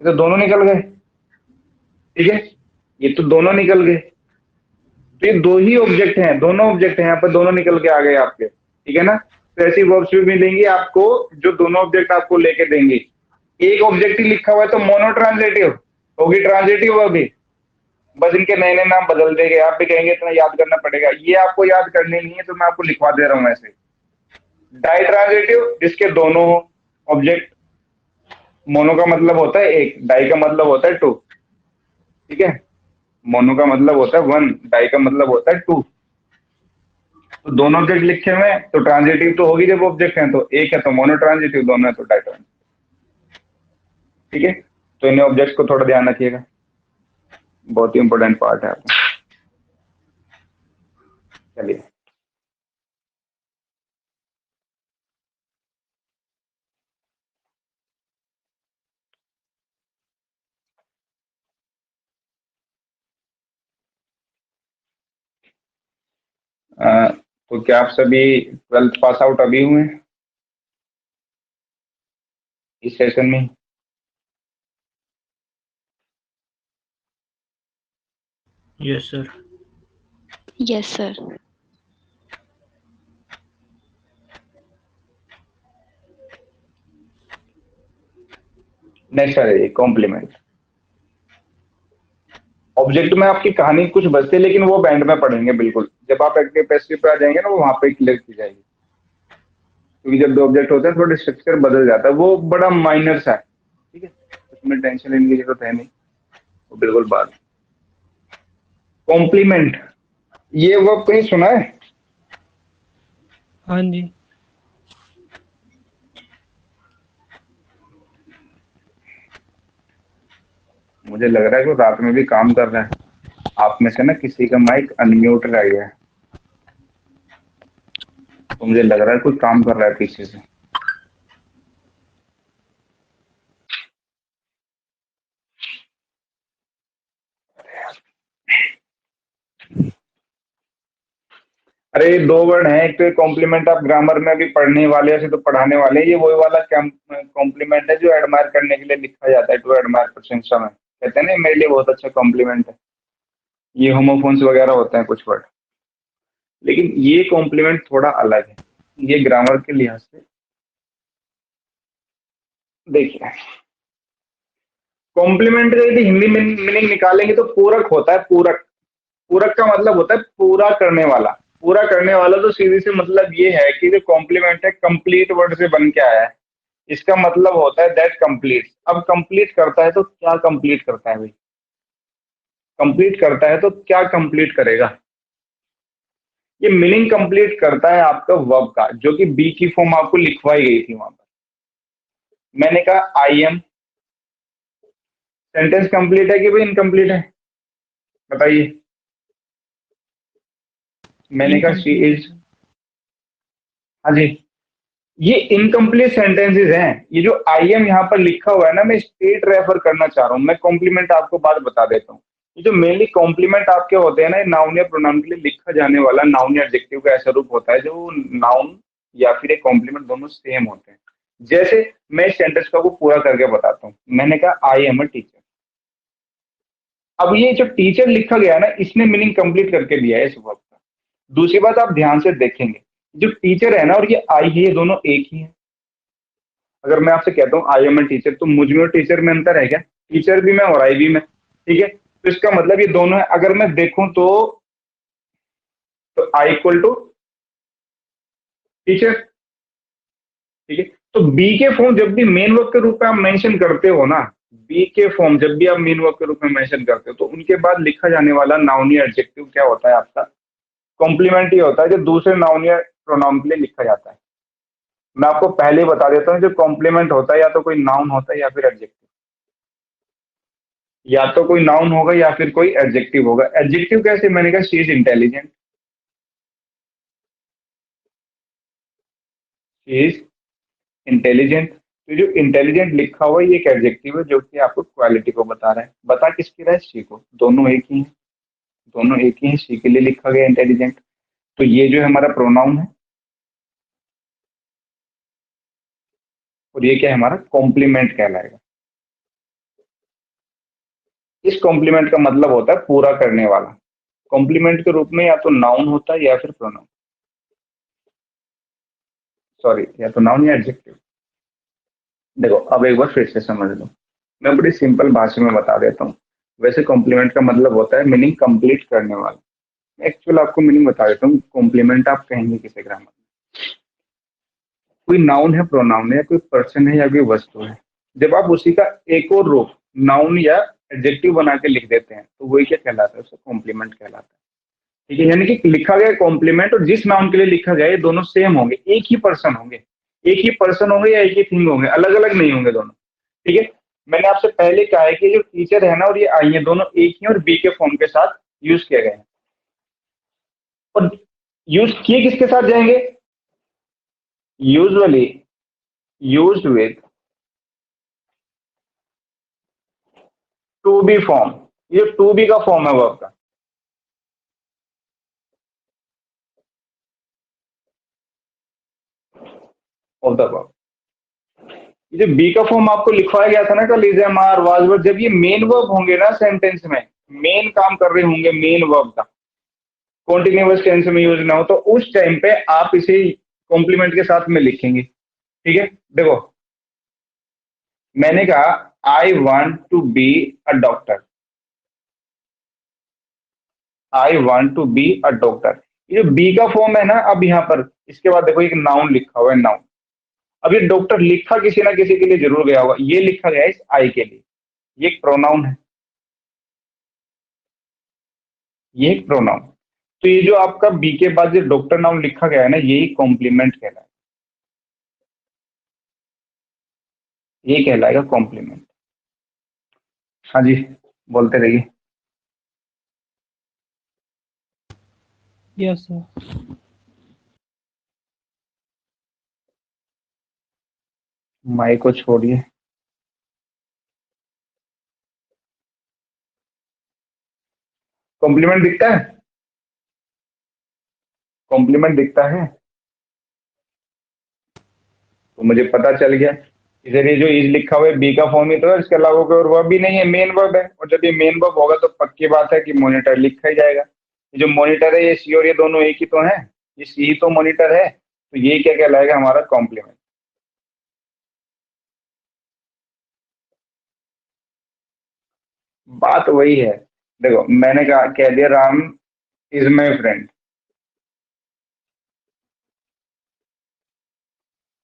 S2: दोनों निकल गए। ठीक है, ये तो दोनों निकल गए। तो ये दो ही ऑब्जेक्ट हैं, दोनों ऑब्जेक्ट हैं यहाँ पर, दोनों निकल के आ गए आपके। ठीक है ना। तो ऐसी वर्ब्स भी मिलेंगी आपको जो दोनों ऑब्जेक्ट आपको लेके देंगे। एक ऑब्जेक्ट ही लिखा हुआ है तो मोनो ट्रांजिटिव होगी, ट्रांजिटिव अभी, बस इनके नए नए नाम बदल देंगे। आप भी कहेंगे इतना याद करना पड़ेगा, ये आपको याद करने नहीं है, तो मैं आपको लिखवा दे रहा हूँ ऐसे। डाई ट्रांजिटिव जिसके दोनों ऑब्जेक्ट, मोनो का मतलब होता है एक, डाई का मतलब होता है टू। ठीक है, मोनो का मतलब होता है वन, डाई का मतलब होता है टू। तो दोनों ऑब्जेक्ट लिखे हुए हैं तो ट्रांजिटिव तो होगी, जब ऑब्जेक्ट हैं तो एक है तो मोनो ट्रांजिटिव, दोनों है तो डाई ट्रांजिटिव। ठीक है, तो इन ऑब्जेक्ट्स को थोड़ा ध्यान रखिएगा, बहुत ही इंपॉर्टेंट पार्ट है आपका। चलिए, तो क्या आप सभी 12th पास आउट अभी हुए हैं इस सेशन में?
S4: Yes, sir.
S3: Yes, sir.
S2: Next आ जाइए, कॉम्प्लीमेंट। ऑब्जेक्ट में आपकी कहानी कुछ बचती है, लेकिन वो बैंड में पढ़ेंगे बिल्कुल, जब आप एक्टिव पैसिव पे आ जाएंगे ना, वो वहां पे क्लियर की जाएगी। क्योंकि जब दो ऑब्जेक्ट होते हैं थोड़े स्ट्रक्चर बदल जाता है, वो बड़ा माइनर सा है। ठीक है, उसमें टेंशन लेने की जरूरत है नहीं, वो बिल्कुल बात। कॉम्प्लीमेंट, ये वर्ब कहीं सुना है?
S5: हाँ जी।
S2: मुझे लग रहा है कि रात में भी काम कर रहा है। आप में से ना किसी का माइक अनम्यूट रह गया है, तो मुझे लग रहा है कोई काम कर रहा है पीछे से। अरे दो वर्ड हैं, एक तो कॉम्प्लीमेंट, आप ग्रामर में भी पढ़ने वाले हैं, ऐसे तो पढ़ाने वाले हैं। ये वही वाला कॉम्प्लीमेंट है जो एडमायर करने के लिए लिखा जाता है, टू एडमायर प्रशंसा में कहते हैं ना, मेरे लिए बहुत अच्छा कॉम्प्लीमेंट है। ये होमोफोन्स वगैरह होते हैं कुछ वर्ड, लेकिन ये कॉम्प्लीमेंट थोड़ा अलग है। ये ग्रामर के लिहाज से देखिए, कॉम्प्लीमेंट का यदि हिंदी में मीनिंग निकालेंगे तो पूरक होता है। पूरक, पूरक का मतलब होता है पूरा करने वाला। पूरा करने वाला तो सीधे से मतलब ये है कि जो कॉम्प्लीमेंट है कंप्लीट वर्ड से बन के आया है। इसका मतलब होता है दैट कंप्लीट। अब कंप्लीट करता है तो क्या कंप्लीट करता है भाई? कंप्लीट करता है तो क्या कंप्लीट करेगा? ये मीनिंग कंप्लीट करता है आपका वर्ब का, जो कि बी की फॉर्म आपको लिखवाई गई थी वहां पर। मैंने कहा आई एम, सेंटेंस कंप्लीट है कि भाई इनकम्प्लीट है? बताइए। मैंने कहा शी इज, हाँ जी, ये इनकम्प्लीट सेंटेंसेस हैं। ये जो आई एम यहाँ पर लिखा हुआ है ना, मैं स्टेट रेफर करना चाह रहा हूँ। मैं कॉम्प्लीमेंट आपको बात बता देता हूँ। ये जो मेनली कॉम्प्लीमेंट आपके होते हैं ना, नाउन या प्रोनाउन के लिए लिखा जाने वाला नाउन या एडजेक्टिव का ऐसा रूप होता है जो नाउन या फिर एक कॉम्प्लीमेंट दोनों सेम होते हैं। जैसे मैं इस सेंटेंस को पूरा करके बताता हूँ। मैंने कहा आई एम अ टीचर। अब ये जो टीचर लिखा गया ना, इसने मीनिंग कंप्लीट करके दिया है इस वर्ड का। दूसरी बात आप ध्यान से देखेंगे, जो टीचर है ना और ये आई है, ये दोनों एक ही है। अगर मैं आपसे कहता हूँ आई एम ए टीचर, तो मुझ में और टीचर में अंतर है क्या? टीचर भी मैं और आई भी मैं। ठीक है, तो इसका मतलब ये दोनों है। अगर मैं देखूं तो आई इक्वल टू टीचर। ठीक है, तो बी के फॉर्म जब भी मेन वर्ब के रूप में आप मेंशन करते हो ना, बी के फॉर्म जब भी आप मेन वर्ब के रूप में मेंशन करते हो, तो उनके बाद लिखा जाने वाला नाउन या एडजेक्टिव क्या होता है आपका? कॉम्प्लीमेंट ही होता है, जो दूसरे नाउन या प्रोनाउन के लिए लिखा जाता है। मैं आपको पहले ही बता देता हूँ, जो कॉम्प्लीमेंट होता है या तो कोई नाउन होता है या फिर एडजेक्टिव, या तो कोई नाउन होगा या फिर कोई एडजेक्टिव होगा। एडजेक्टिव कैसे? मैंने कहा she is intelligent, she is intelligent. तो जो इंटेलिजेंट लिखा हुआ है ये एक एडजेक्टिव है जो कि आपको क्वालिटी को बता रहा है। बता किसकी रहा है? शी को। दोनों एक ही हैं, दोनों एक ही हैं। शी के लिए लिखा गया इंटेलिजेंट। तो ये जो हमारा प्रोनाउन है, और ये क्या है हमारा कॉम्प्लीमेंट कहलाएगा। इस कॉम्प्लीमेंट का मतलब होता है पूरा करने वाला। कॉम्प्लीमेंट के रूप में या तो नाउन होता है या फिर प्रोनाउन, सॉरी या तो नाउन या एडजेक्टिव। देखो अब एक बार फिर से समझ लो, मैं बड़ी सिंपल भाषा में बता देता हूँ। वैसे कॉम्प्लीमेंट का मतलब होता है मीनिंग कंप्लीट करने वाला। एक्चुअल आपको मीनिंग बता देता हूँ। कॉम्प्लीमेंट आप कहेंगे किसे ग्रामर में, कोई नाउन है, प्रोनाउन है, या कोई पर्सन है या कोई वस्तु है, जब आप उसी का एक और रूप नाउन या एडजेक्टिव बना के लिख देते हैं तो वही क्या कहलाता है, उसको कॉम्प्लीमेंट कहलाता है। ठीक है, यानी कि लिखा गया कॉम्प्लीमेंट और जिस नाउन के लिए लिखा गया ये दोनों सेम होंगे, एक ही पर्सन होंगे, एक ही पर्सन होंगे या एक ही थिंग होंगे, अलग अलग नहीं होंगे दोनों। ठीक है, मैंने आपसे पहले कहा है कि जो टीचर है ना और ये आई है दोनों एक ही और बी के फॉर्म के साथ यूज किए गए हैं। और यूज किए किसके साथ जाएंगे, usually used with to be form. ये टू बी का फॉर्म है वर्ब का। ऑफ द वर्ब, ये जो बी का फॉर्म आपको लिखवाया गया था ना कल, is am are was were, जब ये मेन वर्ब होंगे ना सेंटेंस में, मेन काम कर रहे होंगे मेन वर्ब का, कॉन्टिन्यूअस टेंस में यूज ना हो, तो उस टाइम पे आप इसे कॉम्प्लीमेंट के साथ में लिखेंगे। ठीक है, देखो मैंने कहा I want to be a doctor, I want to be a doctor. ये जो बी का फॉर्म है ना, अब यहाँ पर इसके बाद देखो एक नाउन लिखा हुआ है, नाउन। अब ये डॉक्टर लिखा किसी ना किसी के लिए जरूर गया होगा, ये लिखा गया है इस आई के लिए, ये एक प्रोनाउन है, ये एक प्रोनाउन। तो ये जो आपका बी के बाद जो डॉक्टर नाउन लिखा गया है ना, यही कॉम्प्लीमेंट कहलाएगा, ये कहलाएगा कॉम्प्लीमेंट। हाँ जी, बोलते रहिए।
S5: Yes sir.
S2: माइक को छोड़िए। कॉम्प्लीमेंट दिखता है, कॉम्प्लीमेंट दिखता है, तो मुझे पता चल गया। इधर ये जो इज लिखा हुआ है बी का फॉर्म ही तो है, इसके अलावा कोई और वर्ब भी नहीं है, मेन वर्ब है। और जब ये मेन वर्ब होगा तो पक्की बात है कि मॉनिटर लिखा ही जाएगा। ये जो मॉनिटर है ये सी और ये दोनों एक ही तो है, ये सी ही तो मॉनिटर है, तो ये क्या कहलाएगा हमारा कॉम्प्लीमेंट। बात वही है। देखो मैंने कहा कह दिया राम इज माई फ्रेंड,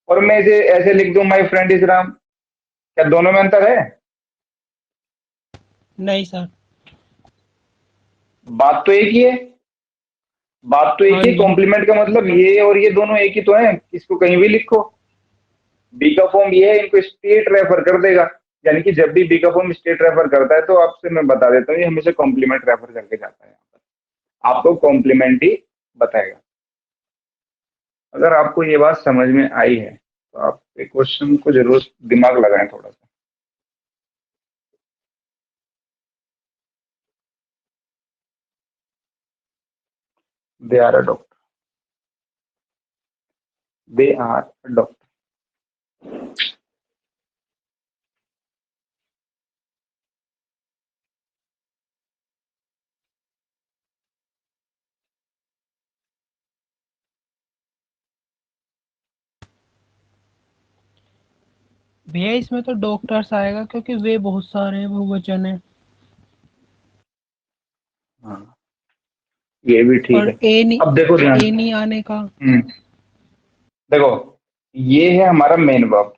S2: और मैं इसे ऐसे लिख दूं माई फ्रेंड इज राम, क्या दोनों में अंतर है?
S5: नहीं सर।
S2: बात तो एक ही है, बात तो एक
S5: हाँ
S2: ही।
S5: जी।
S2: कॉम्प्लीमेंट का मतलब ये और ये दोनों एक ही तो है, इसको कहीं भी लिखो। बी का फॉर्म ये है, इनको स्टेट रेफर कर देगा, यानी कि जब भी बी का फॉर्म स्टेट रेफर करता है तो आपसे मैं बता देता हूँ ये हमेशा कॉम्प्लीमेंट रेफर करके जाता है, यहाँ पर आपको कॉम्प्लीमेंट ही बताएगा। अगर आपको ये बात समझ में आई है तो आप एक क्वेश्चन को जरूर दिमाग लगाएं थोड़ा सा। They are a doctor, they are a doctor.
S5: भैया इसमें तो डॉक्टर्स आएगा क्योंकि वे बहुत सारे हैं, बहुवचन है।
S2: हाँ ये भी ठीक
S5: और
S2: है।
S5: ए नहीं,
S2: अब देखो ध्यान,
S5: ए नहीं आने का।
S2: देखो ये है हमारा मेन वर्ब।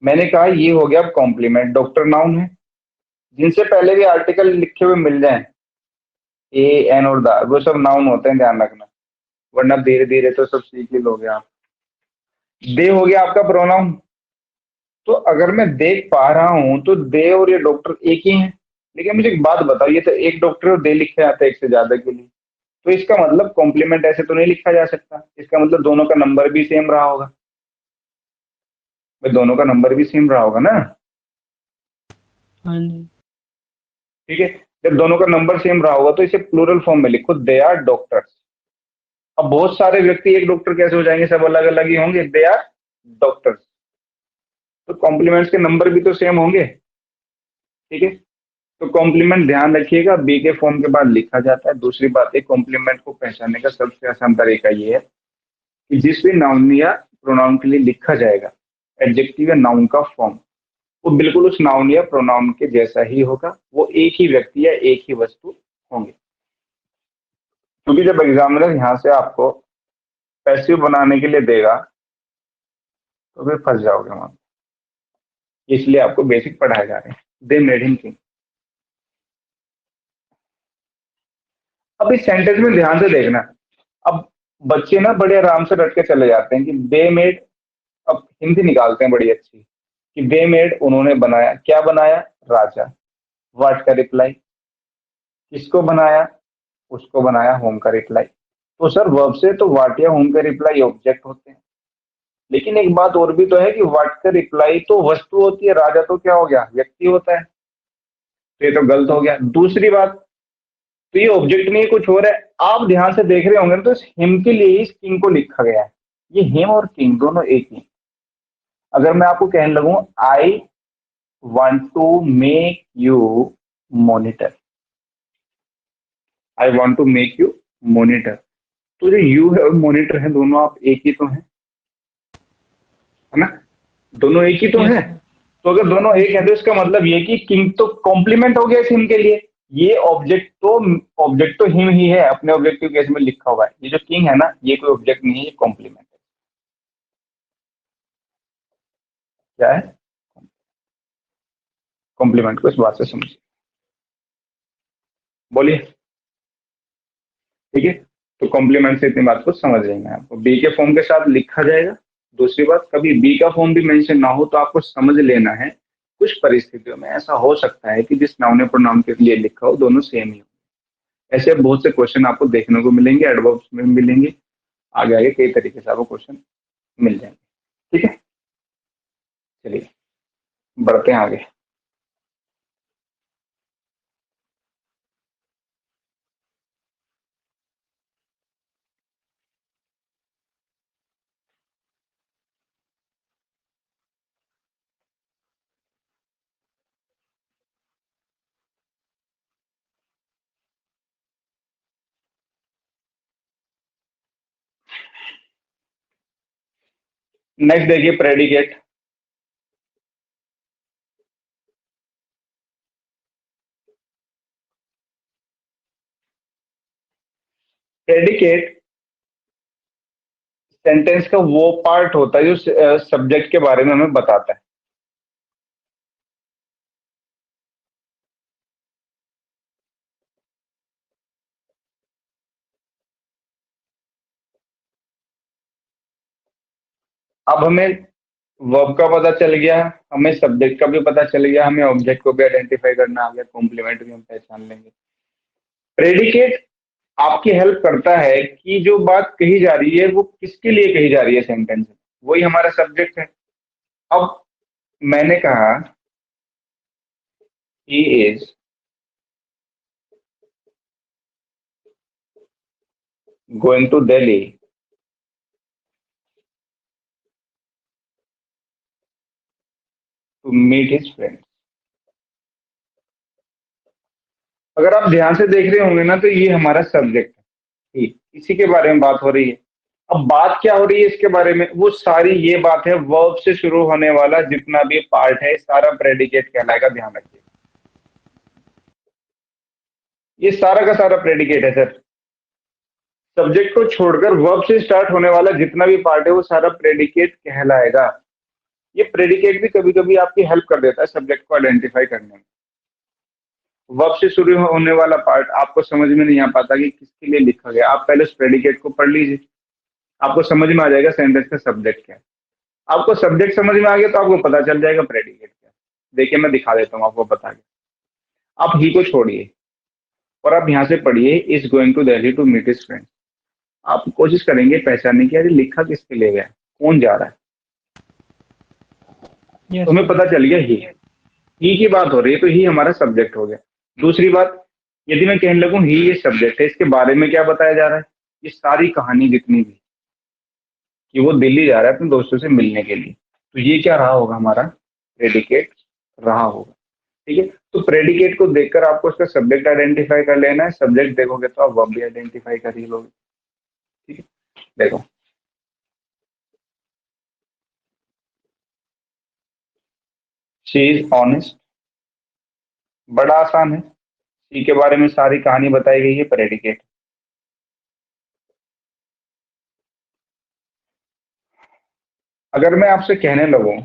S2: मैंने कहा ये हो गया कॉम्प्लीमेंट, डॉक्टर नाउन है, जिनसे पहले भी आर्टिकल लिखे हुए मिल जाएं, ए एन और द, वो सब नाउन होते हैं, ध्यान रखना, वरना धीरे धीरे तो सब सीख ही लोगे आप। दे हो गया आपका प्रोनाउन। तो अगर मैं देख पा रहा हूं तो दे और ये डॉक्टर एक ही हैं, लेकिन मुझे एक बात बताओ, ये तो एक डॉक्टर और दे लिखे जाते हैं एक से ज्यादा के लिए, तो इसका मतलब कॉम्प्लीमेंट ऐसे तो नहीं लिखा जा सकता। इसका मतलब दोनों का नंबर भी सेम रहा होगा, भाई दोनों का नंबर भी सेम रहा होगा ना।
S5: हाँ जी।
S2: ठीक है, जब दोनों का नंबर सेम रहा होगा तो इसे प्लूरल फॉर्म में लिखो, दे आर डॉक्टर्स। अब बहुत सारे व्यक्ति एक डॉक्टर कैसे हो जाएंगे, सब अलग अलग ही होंगे, दे आर डॉक्टर्स। तो कॉम्प्लीमेंट्स के नंबर भी तो सेम होंगे, ठीक है। तो कॉम्प्लीमेंट ध्यान रखिएगा बी के फॉर्म के बाद लिखा जाता है। दूसरी बात है, कॉम्प्लीमेंट को पहचानने का सबसे आसान तरीका ये है कि जिस भी नाउन या प्रोनाउन के लिए लिखा जाएगा एडजेक्टिव या नाउन का फॉर्म, वो बिल्कुल उस नाउन या प्रोनाउन के जैसा ही होगा, वो एक ही व्यक्ति या एक ही वस्तु होंगे। क्योंकि जब एग्जामिनर यहाँ से आपको पैसिव बनाने के लिए देगा तो फिर फंस जाओगे वहां, इसलिए आपको बेसिक पढ़ाए जा रहे हैं। They made him king. अब इस सेंटेंस में ध्यान से देखना। अब बच्चे ना बड़े आराम से रट के चले जाते हैं कि दे मेड, अब हिंदी निकालते हैं बड़ी अच्छी कि दे मेड उन्होंने बनाया, क्या बनाया, राजा। व्हाट का रिप्लाई, किसको बनाया, उसको बनाया। होम का रिप्लाई, तो सर वर्ब से तो व्हाट या होम का रिप्लाई ऑब्जेक्ट होते हैं, लेकिन एक बात और भी तो है कि व्हाट का रिप्लाई तो वस्तु होती है, राजा तो क्या हो गया, व्यक्ति होता है, तो ये तो गलत हो गया। दूसरी बात, तो ये ऑब्जेक्ट नहीं कुछ और है। आप ध्यान से देख रहे होंगे ना, तो इस हिम के लिए ही इस किंग को लिखा गया है। ये हिम और किंग दोनों एक ही। अगर मैं आपको कहने लगूं I want to make you monitor, I want to make you monitor, तो जो यू है और मॉनिटर है दोनों आप एक ही तो हैं, है ना, दोनों एक ही तो
S5: Yes,
S2: हैं। तो अगर दोनों एक है तो इसका मतलब ये कि किंग तो कॉम्प्लीमेंट हो गया इस हिम के लिए। ये ऑब्जेक्ट तो हिम ही है, अपने ऑब्जेक्टिव केस में लिखा हुआ है। ये जो किंग है ना, ये कोई ऑब्जेक्ट नहीं है, ये कॉम्प्लीमेंट है। क्या है कॉम्प्लीमेंट को, इस बात से समझिए, बोलिए, ठीक है। तो कॉम्प्लीमेंट से इतनी बात को समझ लेंगे। आपको बी के फॉर्म के साथ लिखा जाएगा। दूसरी बात, कभी बी का फॉर्म भी मेंशन ना हो तो आपको समझ लेना है कुछ परिस्थितियों में ऐसा हो सकता है कि जिस नाउन या प्रोनाउन के लिए लिखा हो दोनों सेम ही हो। ऐसे बहुत से क्वेश्चन आपको देखने को मिलेंगे, एडवर्ब्स में मिलेंगे, आगे आगे कई तरीके से आपको क्वेश्चन मिल जाएंगे, ठीक है। चलिए बढ़ते हैं आगे। नेक्स्ट देखिए प्रेडिकेट। प्रेडिकेट सेंटेंस का वो पार्ट होता है जो सब्जेक्ट के बारे में हमें बताता है। अब हमें वर्ब का पता चल गया, हमें सब्जेक्ट का भी पता चल गया, हमें ऑब्जेक्ट को भी आइडेंटिफाई करना आ गया, कॉम्प्लीमेंट भी हम पहचान लेंगे। प्रेडिकेट आपकी हेल्प करता है कि जो बात कही जा रही है वो किसके लिए कही जा रही है सेंटेंस में, वही हमारा सब्जेक्ट है। अब मैंने कहा he is going to Delhi to meet his friend. अगर आप ध्यान से देख रहे होंगे ना, तो ये हमारा सब्जेक्ट है, ठीक, इसी के बारे में बात हो रही है। अब बात क्या हो रही है इसके बारे में, वो सारी ये बात है वर्ब से शुरू होने वाला जितना भी पार्ट है सारा प्रेडिकेट कहलाएगा, ध्यान रखिए। ये सारा का सारा प्रेडिकेट है सर। सब्जेक्ट को छोड़कर वर्ब से स्टार्ट होने वाला जितना भी पार्ट है वो सारा प्रेडिकेट कहलाएगा। ये प्रेडिकेट भी कभी कभी आपकी हेल्प कर देता है सब्जेक्ट को आइडेंटिफाई करने में। वर्ब से शुरू होने वाला पार्ट आपको समझ में नहीं आ पाता कि किसके लिए लिखा गया, आप पहले उस प्रेडिकेट को पढ़ लीजिए, आपको समझ में आ जाएगा सेंटेंस का सब्जेक्ट क्या है। आपको सब्जेक्ट समझ में आ गया तो आपको पता चल जाएगा प्रेडिकेट क्या है। देखिए मैं दिखा देता हूँ आपको बता के। आप ही को छोड़िए और आप यहाँ से पढ़िए is going to Delhi to meet his friend. आप कोशिश करेंगे पहचानने की, अरे लिखा किसके लिए गया, कौन जा रहा है।
S5: yes,
S2: तुम्हें पता चल गया ही की बात हो रही है, तो ही हमारा सब्जेक्ट हो गया। दूसरी बात, यदि मैं कहने लगूं ही ये सब्जेक्ट है, इसके बारे में क्या बताया जा रहा है, ये सारी कहानी जितनी भी कि वो दिल्ली जा रहा है अपने दोस्तों से मिलने के लिए, तो ये क्या रहा होगा हमारा प्रेडिकेट रहा होगा। ठीक है, तो प्रेडिकेट को देखकर आपको उसका सब्जेक्ट आइडेंटिफाई कर लेना है, सब्जेक्ट देखोगे तो आप वर्ब भी आइडेंटिफाई कर ही लोगे। ठीक है, देखो शी इज ऑनेस्ट, बड़ा आसान है। शी के बारे में सारी कहानी बताई गई है, प्रेडिकेट। अगर मैं आपसे कहने लगूं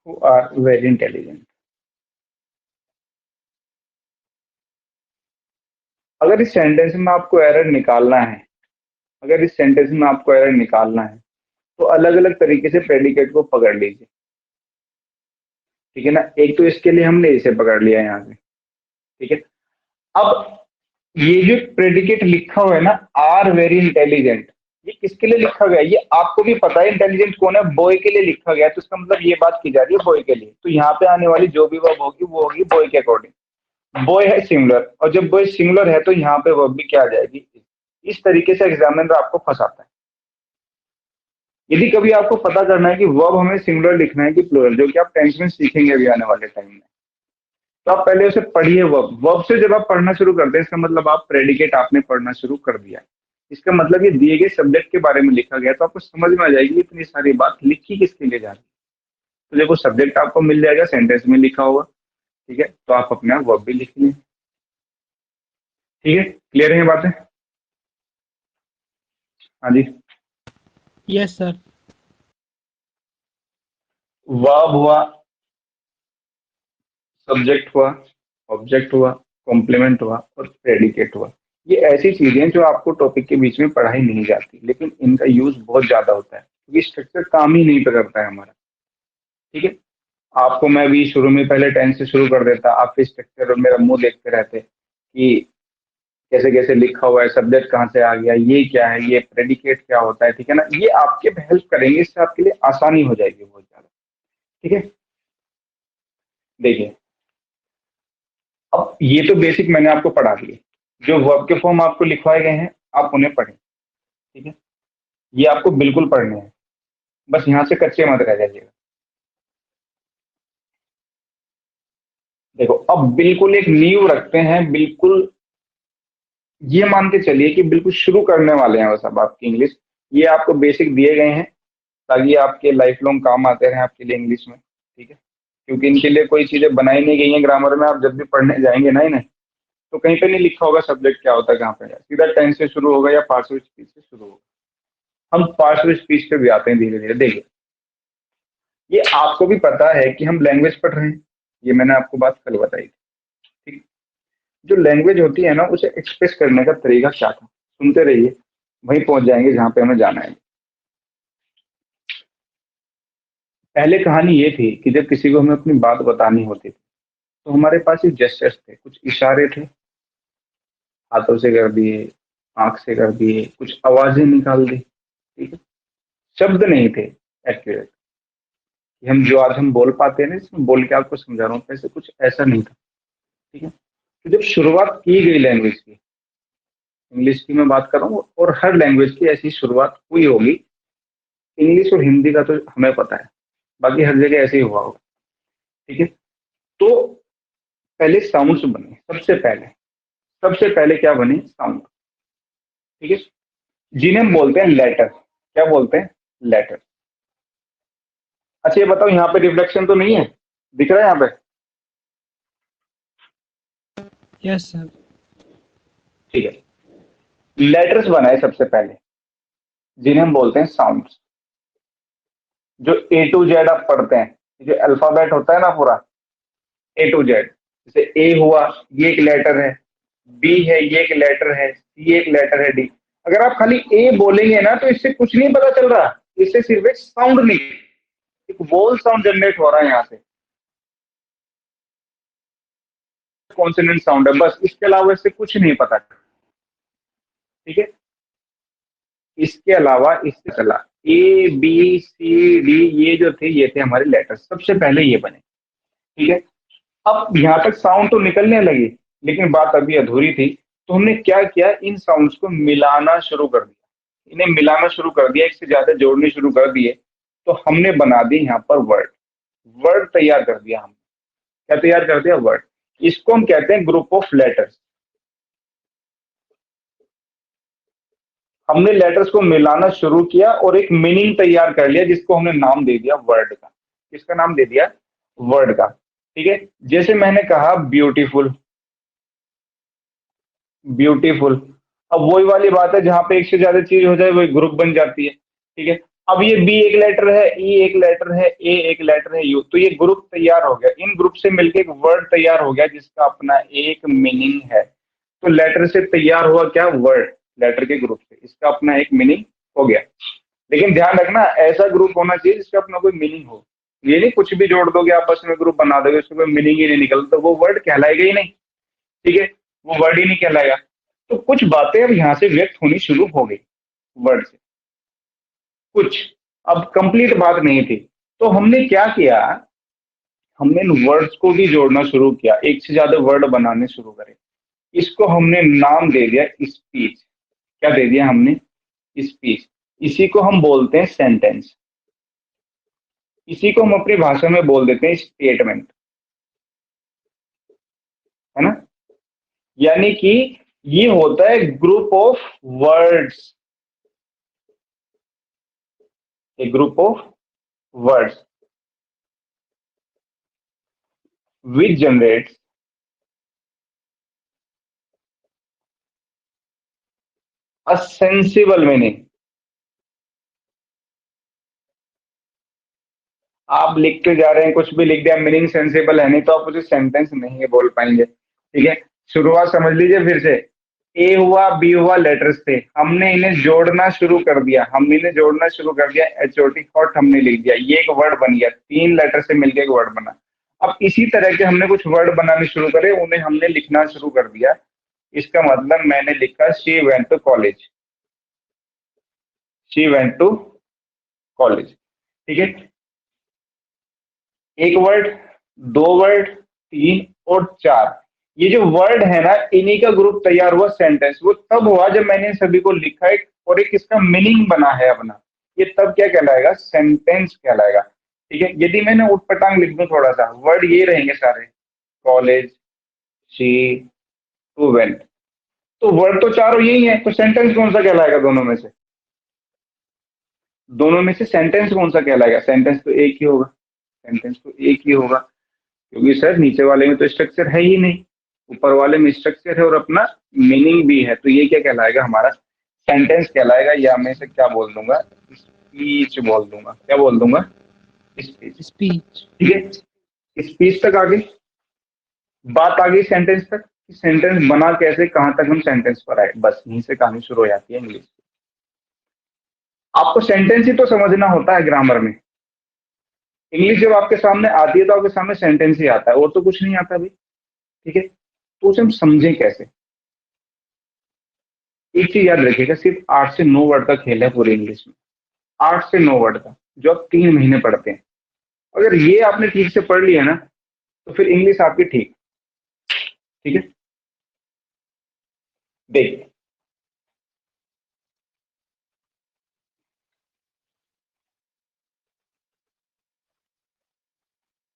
S2: who are very intelligent, अगर इस सेंटेंस में आपको एरर निकालना है, अगर इस सेंटेंस में आपको एरर निकालना है तो अलग अलग तरीके से प्रेडिकेट को पकड़ लीजिए। ठीक है ना, एक तो इसके लिए हमने इसे पकड़ लिया यहाँ से। ठीक है, अब ये जो प्रेडिकेट लिखा हुआ है ना, आर वेरी इंटेलिजेंट, ये किसके लिए लिखा गया है? ये आपको भी पता है इंटेलिजेंट कौन है, बॉय के लिए लिखा गया है, तो इसका मतलब ये बात की जा रही है बॉय के लिए। तो यहाँ पे आने वाली जो भी वर्ब होगी वो होगी बॉय के अकॉर्डिंग। बॉय है सिंगुलर, और जब बॉय सिंगुलर है तो यहाँ पे वर्ब भी क्या आ जाएगी। इस तरीके से एग्जामिनर आपको फंसाता है। यदि कभी आपको पता करना है कि वर्ब हमें सिंगुलर लिखना है कि प्लूरल, जो कि आप टेंस में सीखेंगे अभी आने वाले टाइम में, तो आप पहले उसे पढ़िए। वर्ब, वर्ब से जब आप पढ़ना शुरू करते हैं इसका मतलब आप प्रेडिकेट आपने पढ़ना शुरू कर दिया। इसका मतलब ये दिए गए सब्जेक्ट के बारे में लिखा गया, तो आपको समझ में आ जाएगी इतनी सारी बात लिखी किसके लिए जा रही है। तो देखो सब्जेक्ट आपको मिल जाएगा, सेंटेंस में लिखा होगा। ठीक है, तो आप अपने आप वर्ब भी लिख लें। ठीक है, क्लियर है ये बातें? हाँ जी,
S5: यस सर।
S2: वर्ब हुआ, सब्जेक्ट हुआ, ऑब्जेक्ट हुआ, कॉम्प्लीमेंट हुआ और प्रेडिकेट हुआ। ये ऐसी चीजें जो आपको टॉपिक के बीच में पढ़ाई नहीं जाती, लेकिन इनका यूज बहुत ज्यादा होता है क्योंकि स्ट्रक्चर काम ही नहीं करता है हमारा। ठीक है, आपको मैं भी शुरू में पहले टेंस से शुरू कर देता, आप फिर स्ट्रक्चर और मेरा मुंह देखते रहते कि कैसे कैसे लिखा हुआ है, सब्जेक्ट कहाँ से आ गया, ये क्या है, ये प्रेडिकेट क्या होता है। ठीक है ना, ये आपके हेल्प करेंगे, इससे आपके लिए आसानी हो जाएगी बहुत ज्यादा। ठीक है, देखिए अब ये तो बेसिक मैंने आपको पढ़ा दिए, जो वर्ब के फॉर्म आपको लिखवाए गए हैं आप उन्हें पढ़ें। ठीक है, ये आपको बिल्कुल पढ़ने हैं, बस यहाँ से कच्चे मत रह जाइएगा। देखो अब बिल्कुल एक नींव रखते हैं, बिल्कुल ये मान के चलिए कि बिल्कुल शुरू करने वाले हैं बस अब आपकी इंग्लिश। ये आपको बेसिक दिए गए हैं ताकि आपके लाइफ लॉन्ग काम आते रहे आपके लिए इंग्लिश में। ठीक है, क्योंकि इनके लिए कोई चीजें बनाई नहीं गई हैं ग्रामर में, आप जब भी पढ़ने जाएंगे ना इन्हें तो कहीं पे नहीं लिखा होगा सब्जेक्ट क्या होता है कहाँ पे है, सीधा टेंस से शुरू होगा या पार्ट्स ऑफ स्पीच से शुरू होगा। हम पार्ट्स ऑफ स्पीच पे भी आते हैं धीरे धीरे। देखिए ये आपको भी पता है कि हम लैंग्वेज पढ़ रहे हैं, ये मैंने आपको बात कल बताई थी। ठीक, जो लैंग्वेज होती है ना उसे एक्सप्रेस करने का तरीका क्या था, सुनते रहिए, वहीं पहुंच जाएंगे जहां पे हमें जाना है। पहले कहानी ये थी कि जब किसी को हमें अपनी बात बतानी होती थी तो हमारे पास ये जेस्चर्स थे, कुछ इशारे थे, हाथों से कर दिए, आंख से कर दिए, कुछ आवाजें निकाल दी। ठीक है, शब्द नहीं थे एक्यूरेट कि हम जो आज हम बोल पाते हैं ना, इसमें बोल के आपको समझा रहा हूँ, ऐसे कुछ ऐसा नहीं था। ठीक है, तो जब शुरुआत की गई लैंग्वेज की, इंग्लिश की मैं बात कर रहा हूँ और हर लैंग्वेज की ऐसी शुरुआत हुई होगी, इंग्लिश और हिंदी का तो हमें पता है, बाकी हर जगह ऐसे ही हुआ होगा। ठीक है, तो पहले साउंड्स बने, सबसे पहले क्या बने, साउंड। ठीक है, जिन्हें हम बोलते हैं लेटर, क्या बोलते हैं, लेटर। अच्छा ये बताओ यहाँ पे रिफ्लेक्शन तो नहीं है, दिख रहा है यहाँ पे?
S5: Yes sir.
S2: ठीक है, लेटर्स बनाए सबसे पहले जिन्हें हम बोलते हैं साउंड्स। जो ए टू जेड आप पढ़ते हैं, जो अल्फाबेट होता है ना पूरा ए टू जेड, जैसे ए हुआ ये एक लेटर है, बी है ये एक लेटर है, सी एक लेटर है, डी। अगर आप खाली ए बोलेंगे ना तो इससे कुछ नहीं पता चल रहा, इससे सिर्फ एक साउंड नहीं, एक वोल साउंड जनरेट हो रहा है यहाँ से, कॉन्सोनेंट साउंड है बस, इसके अलावा इससे कुछ नहीं पता। ठीक ठीक है। इसके अलावा इससे चला ए बी सी डी, ये जो थे ये थे हमारे लेटर्स, सबसे पहले ये बने, ठीक है। अब यहाँ तक साउंड तो निकलने लगी, लेकिन बात अभी अधूरी थी। तो हमने क्या किया, इन साउंड्स को मिलाना शुरू कर दिया, इन्हें मिलाना शुरू कर दिया, एक से ज्यादा जोड़ने शुरू कर दिए। तो हमने बना दी यहाँ पर वर्ड, वर्ड तैयार कर दिया हमने। क्या तैयार कर दिया, वर्ड। इसको हम कहते हैं ग्रुप ऑफ लेटर्स। हमने लेटर्स को मिलाना शुरू किया और एक मीनिंग तैयार कर लिया, जिसको हमने नाम दे दिया वर्ड का। किसका नाम दे दिया, वर्ड का, ठीक है। जैसे मैंने कहा ब्यूटीफुल, ब्यूटीफुल। अब वही वाली बात है, जहां पे एक से ज्यादा चीज हो जाए वही ग्रुप बन जाती है, ठीक है। अब ये बी एक लेटर है, ई एक लेटर है, ए एक लेटर है, यू, तो ये ग्रुप तैयार हो गया। इन ग्रुप से मिलके एक वर्ड तैयार हो गया जिसका अपना एक मीनिंग है। तो लेटर से तैयार हुआ क्या, वर्ड, लेटर के ग्रुप से, इसका अपना एक मीनिंग हो गया। लेकिन ध्यान रखना, ऐसा ग्रुप होना चाहिए जिसका अपना कोई मीनिंग हो। ये नहीं कुछ भी जोड़ दोगे आपस में ग्रुप बना दोगे, उसमें कोई मीनिंग ही नहीं निकलता, तो वो वर्ड कहलाएगा ही नहीं, ठीक है, वो वर्ड ही नहीं कहलाएगा। तो कुछ बातें अब यहाँ से व्यक्त होनी शुरू हो गई वर्ड से, कुछ, अब कंप्लीट बात नहीं थी। तो हमने क्या किया, हमने इन वर्ड्स को भी जोड़ना शुरू किया, एक से ज्यादा वर्ड बनाने शुरू करे। इसको हमने नाम दे दिया स्पीच। क्या दे दिया हमने, स्पीच। इसी को हम बोलते हैं सेंटेंस, इसी को हम अपनी भाषा में बोल देते हैं स्टेटमेंट, है ना। यानी कि ये होता है group of words, A group of words which generates a sensible meaning। आप लिखते जा रहे हैं, कुछ भी लिख दिया, मीनिंग सेंसिबल है नहीं, तो आप उसे सेंटेंस नहीं बोल पाएंगे, ठीक है। शुरुआत समझ लीजिए फिर से, ए हुआ बी हुआ लेटर्स थे, हमने इन्हें जोड़ना शुरू कर दिया, हमने इन्हें जोड़ना शुरू कर दिया, HOT हॉट हमने लिख दिया, ये एक वर्ड बन गया, 3 लेटर से मिलकर एक वर्ड बना। अब इसी तरह के हमने कुछ वर्ड बनाने शुरू करे, उन्हें हमने लिखना शुरू कर दिया। इसका मतलब मैंने लिखा she went to college, she went to college, ठीक है। एक वर्ड, 2 वर्ड, 3 और 4, ये जो वर्ड है ना, इन्हीं का ग्रुप तैयार हुआ सेंटेंस। वो तब हुआ जब मैंने इन सभी को लिखा है और एक इसका मीनिंग बना है अपना, ये तब क्या कहलाएगा, सेंटेंस कहलाएगा, ठीक है। यदि मैंने उठपटांग लिख दूं थोड़ा सा, वर्ड ये रहेंगे सारे, कॉलेज, शी, टू वेंट, तो वर्ड तो चारों यही है, तो सेंटेंस कौन सा कहलाएगा दोनों में से, दोनों में से सेंटेंस कौन सा कहलाएगा, सेंटेंस तो एक ही होगा, सेंटेंस तो एक ही होगा, क्योंकि सर नीचे वाले में तो स्ट्रक्चर है ही नहीं, ऊपर वाले में स्ट्रक्चर है और अपना मीनिंग भी है, तो ये क्या कहलाएगा, हमारा सेंटेंस कहलाएगा। या मैं इसे क्या बोल दूंगा, स्पीच बोल दूंगा। क्या बोल दूंगा, स्पीच,
S5: स्पीच।
S2: ठीक है। स्पीच तक आ गई बात, आ गई सेंटेंस तक, सेंटेंस बना कैसे, कहां तक हम सेंटेंस पर आए, बस यहीं से कहानी शुरू हो जाती है इंग्लिश। आपको सेंटेंस ही तो समझना होता है ग्रामर में। इंग्लिश जब आपके सामने आती है तो आपके सामने सेंटेंस ही आता है, और तो कुछ नहीं आता भाई, ठीक है। तो उसे हम समझें कैसे, एक चीज याद रखिएगा, सिर्फ 8 से 9 वर्ड का खेल है पूरे इंग्लिश में, 8 से 9 वर्ड का, जो आप 3 महीने पढ़ते हैं। अगर ये आपने ठीक से पढ़ लिया ना, तो फिर इंग्लिश आपकी ठीक, ठीक है। देख,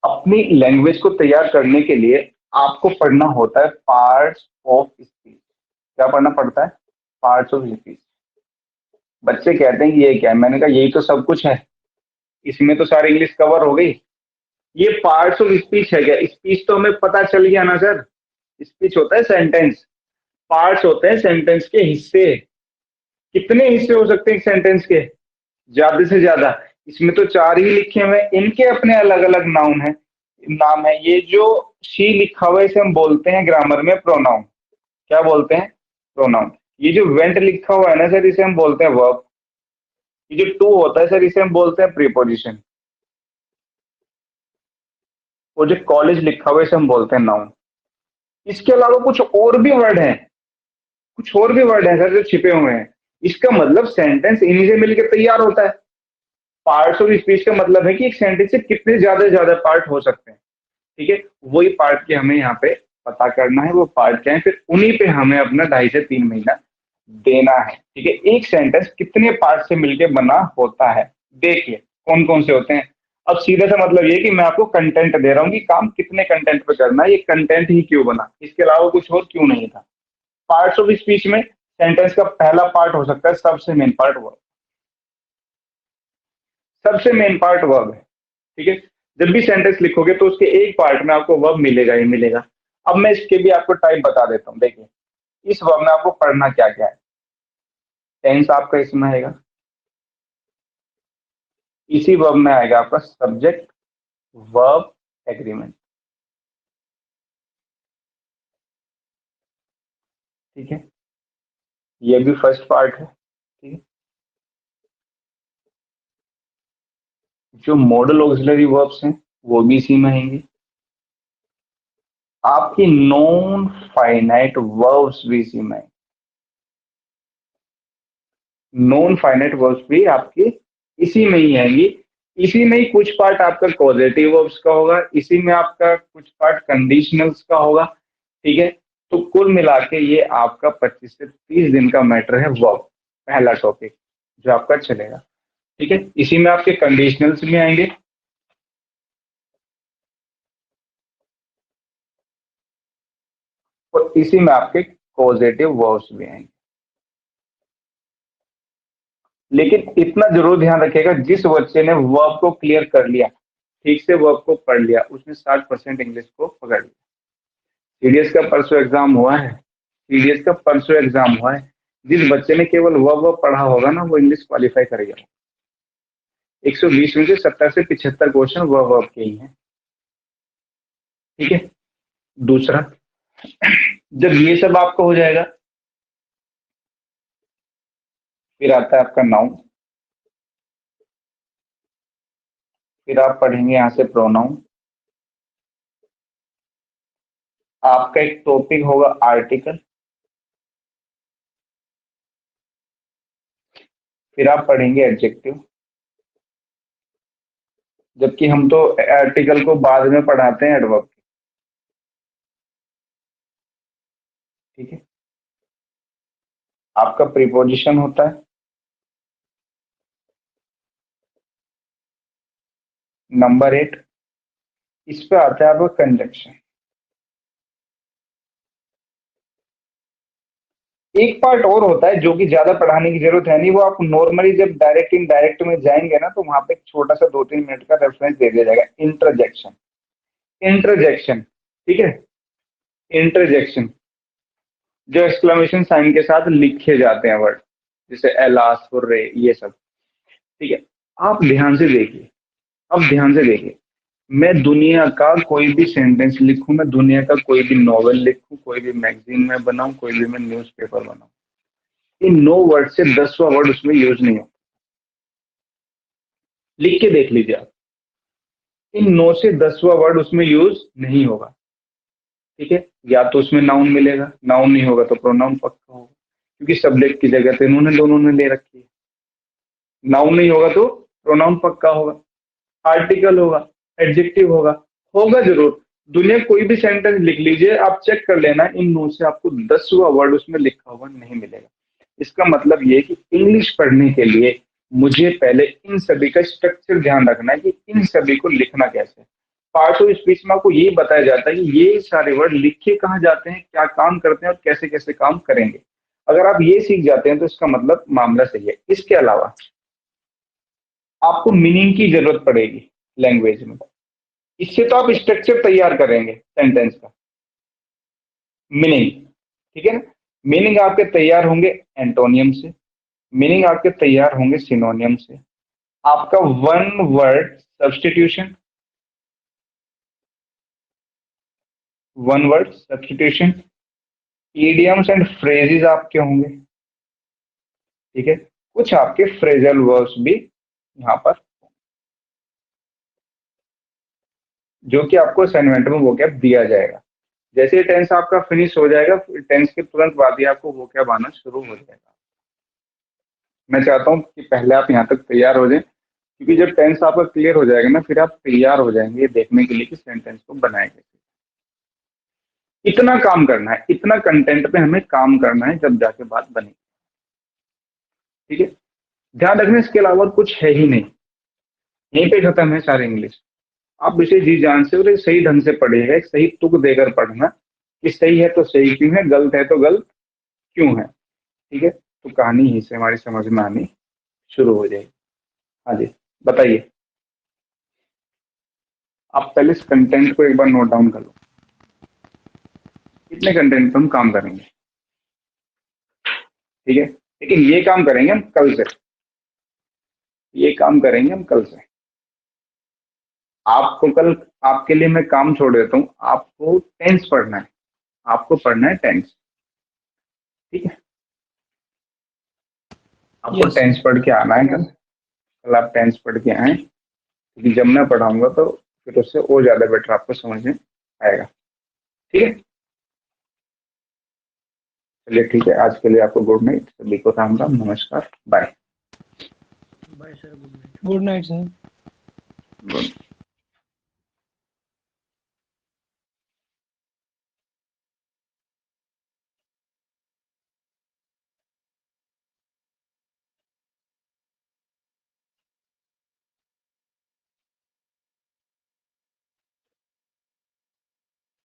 S2: अपनी लैंग्वेज को तैयार करने के लिए आपको पढ़ना होता है पार्ट्स ऑफ स्पीच। क्या पढ़ना पड़ता है, पार्ट्स ऑफ स्पीच। बच्चे कहते हैं कि ये क्या है, मैंने कहा यही तो सब कुछ है, इसमें तो सारी इंग्लिश कवर हो गई। ये पार्ट्स ऑफ स्पीच है क्या, स्पीच तो हमें पता चल गया ना सर, स्पीच होता है सेंटेंस, पार्ट्स होते हैं सेंटेंस के हिस्से। कितने हिस्से हो सकते हैं एक सेंटेंस के, ज्यादा से ज्यादा, इसमें तो 4 ही लिखे हुए हैं, इनके अपने अलग अलग नाउन है, नाम है। ये जो शी लिखा हुआ है इसे हम बोलते हैं ग्रामर में प्रोनाउन। क्या बोलते हैं, प्रोनाउन। ये जो वेंट लिखा हुआ है ना सर, इसे हम बोलते हैं वर्ब। ये जो टू होता है सर, इसे हम बोलते हैं प्रीपोजिशन। और जो कॉलेज लिखा हुआ है इसे हम बोलते हैं नाउन। इसके अलावा कुछ और भी वर्ड हैं, कुछ और भी वर्ड है सर जो छिपे हुए हैं। इसका मतलब सेंटेंस इन्हीं से मिलकर तैयार होता है। पार्ट्स ऑफ स्पीच का मतलब है कि एक सेंटेंस से कितने ज्यादा पार्ट हो सकते हैं, ठीक है। वही पार्ट के हमें यहाँ पे पता करना है, वो पार्ट क्या है, फिर उन्हीं पे हमें अपना 2.5 से 3 महीना देना है, ठीक है। एक सेंटेंस कितने पार्ट से मिलके बना होता है, देखिए कौन कौन से होते हैं। अब सीधा सा मतलब ये कि मैं आपको कंटेंट दे रहा हूँ कि काम कितने कंटेंट पे करना है, ये कंटेंट ही क्यों बना, इसके अलावा कुछ और क्यों नहीं था। पार्ट्स ऑफ स्पीच में सेंटेंस का पहला पार्ट हो सकता है सबसे मेन पार्ट वर्ब, सबसे मेन पार्ट वर्ब है, ठीक है। जब भी सेंटेंस लिखोगे तो उसके एक पार्ट में आपको वर्ब मिलेगा ही मिलेगा। अब मैं इसके भी आपको टाइप बता देता हूँ। देखिए इस वर्ब में आपको पढ़ना क्या क्या है। टेंस आपका इसमें आएगा, इसी वर्ब में आएगा आपका सब्जेक्ट वर्ब एग्रीमेंट, ठीक है। ये भी फर्स्ट पार्ट है, ठीक है। जो मॉडल ऑक्सिलरी वर्ब्स हैं वो भी इसी में आएंगे। आपकी नॉन फाइनाइट वर्ब्स भी इसी में आएंगे। नॉन फाइनाइट वर्ब्स भी आपके इसी में ही आएंगी। इसी में ही कुछ पार्ट आपका कॉजेटिव वर्ब्स का होगा, इसी में आपका कुछ पार्ट कंडीशनल्स का होगा, ठीक है। तो कुल मिला के ये आपका 25 से 30 दिन का मैटर है वर्ब, पहला टॉपिक जो आपका चलेगा, ठीक है। इसी में आपके कंडीशनल्स भी आएंगे और इसी में आपके कॉजेटिव वर्ब्स भी आएंगे। लेकिन इतना जरूर ध्यान रखिएगा, जिस बच्चे ने वर्ब को क्लियर कर लिया, ठीक से वर्ब को पढ़ लिया, उसने 60% इंग्लिश को पकड़ लिया। सीडीएस का परसों एग्जाम हुआ है, सीडीएस का परसों एग्जाम हुआ है। जिस बच्चे ने केवल वर्ब पढ़ा होगा ना, वो इंग्लिश क्वालिफाई करेगा। 120 में से 70 से 75 क्वेश्चन वर्ब के ही हैं, ठीक है। दूसरा, जब ये सब आपका हो जाएगा, फिर आता है आपका नाउन। फिर आप पढ़ेंगे यहां से प्रोनाउन। आपका एक टॉपिक होगा आर्टिकल। फिर आप पढ़ेंगे एडजेक्टिव, जबकि हम तो आर्टिकल को बाद में पढ़ाते हैं एडवर्ब, ठीक है। आपका प्रीपोजिशन होता है। नंबर 8, इस पे आता है आपका कंजंक्शन। एक पार्ट और होता है जो कि ज्यादा पढ़ाने की जरूरत है नहीं, वो आप नॉर्मली जब डायरेक्ट इनडायरेक्ट में जाएंगे ना, तो वहां पे एक छोटा सा 2-3 मिनट का रेफरेंस दे दिया जाएगा, इंटरजेक्शन। इंटरजेक्शन, ठीक है। इंटरजेक्शन जो एक्सक्लेमेशन साइन के साथ लिखे जाते हैं वर्ड, जैसे एलास और रे, ये सब, ठीक है। आप ध्यान से देखिए, अब ध्यान से देखिए, मैं दुनिया का कोई भी सेंटेंस लिखूं, मैं दुनिया का कोई भी नॉवेल लिखूं, कोई भी मैगजीन में बनाऊं, कोई भी मैं न्यूज़पेपर बनाऊं, इन 9 वर्ड से 10वां वर्ड उसमें यूज नहीं हो। लिख के देख लीजिए आप, इन 9 से 10वां वर्ड उसमें यूज नहीं होगा, ठीक है। या तो उसमें नाउन मिलेगा, नाउन नहीं होगा तो प्रोनाउन पक्का होगा, क्योंकि सब्जेक्ट की जगह तो इन्होंने दोनों ने ले रखी है। नाउन नहीं होगा तो प्रोनाउन पक्का होगा, आर्टिकल होगा, एडजेक्टिव होगा, होगा जरूर। दुनिया कोई भी सेंटेंस लिख लीजिए, आप चेक कर लेना, इन 9 से आपको 10वां वर्ड उसमें लिखा हुआ नहीं मिलेगा। इसका मतलब ये कि इंग्लिश पढ़ने के लिए मुझे पहले इन सभी का स्ट्रक्चर ध्यान रखना है कि इन सभी को लिखना कैसे है। पार्ट ऑफ स्पीच में आपको यही बताया जाता है कि ये सारे वर्ड लिखे कहाँ जाते हैं, क्या काम करते हैं और कैसे कैसे काम करेंगे। अगर आप ये सीख जाते हैं तो इसका मतलब मामला सही है। इसके अलावा आपको मीनिंग की जरूरत पड़ेगी लैंग्वेज में। इससे तो आप स्ट्रक्चर तैयार करेंगे सेंटेंस का, मीनिंग, ठीक है ना। मीनिंग आपके तैयार होंगे एंटोनियम से, मीनिंग आपके तैयार होंगे सिनोनियम से। आपका one word substitution, one word substitution, idioms and phrases आपके होंगे, ठीक है। कुछ आपके फ्रेजल वर्ड्स भी यहाँ पर, जो कि आपको असाइनमेंट में वो क्या दिया जाएगा। जैसे ही टेंस आपका फिनिश हो जाएगा, टेंस के तुरंत बाद ही आपको वो क्या आना शुरू हो जाएगा। मैं चाहता हूँ कि पहले आप यहाँ तक तैयार हो जाएं, क्योंकि जब टेंस आपका क्लियर हो जाएगा ना, फिर आप तैयार हो जाएंगे ये देखने के लिए कि सेंटेंस को बनाएंगे। इतना काम करना है, इतना कंटेंट पे हमें काम करना है, जब जाके बात बनेगी। ठीक है, ध्यान रखना इसके अलावा कुछ है ही नहीं, यहीं पे खत्म है सारी इंग्लिश। आप इसे जी जान से और एक सही ढंग से पढ़िएगा, एक सही तुक देकर पढ़ना कि सही है तो सही क्यों है, गलत है तो गलत क्यों है। ठीक है, तो कहानी ही से हमारी समझ में आनी शुरू हो जाएगी। हाँ जी, बताइए। आप पहले इस कंटेंट को एक बार नोट डाउन कर लो, कितने कंटेंट पे हम काम करेंगे। ठीक है, लेकिन ये काम करेंगे हम कल से, ये काम करेंगे हम कल से। आपको कल, आपके लिए मैं काम छोड़ देता हूँ, आपको टेंस पढ़ना है, आपको पढ़ना है टेंस। ठीक है, आपको
S5: Yes.
S2: टेंस पढ़ के आना है कल आप टेंस पढ़ के आए, क्योंकि जब मैं पढ़ाऊंगा तो फिर उससे और ज्यादा बेटर आपको समझ में आएगा। ठीक है, चलिए ठीक है, आज के लिए आपको गुड नाइट, सभी को राम राम, नमस्कार, bye.
S4: Bye sir, good night.
S5: Good night sir.
S2: Good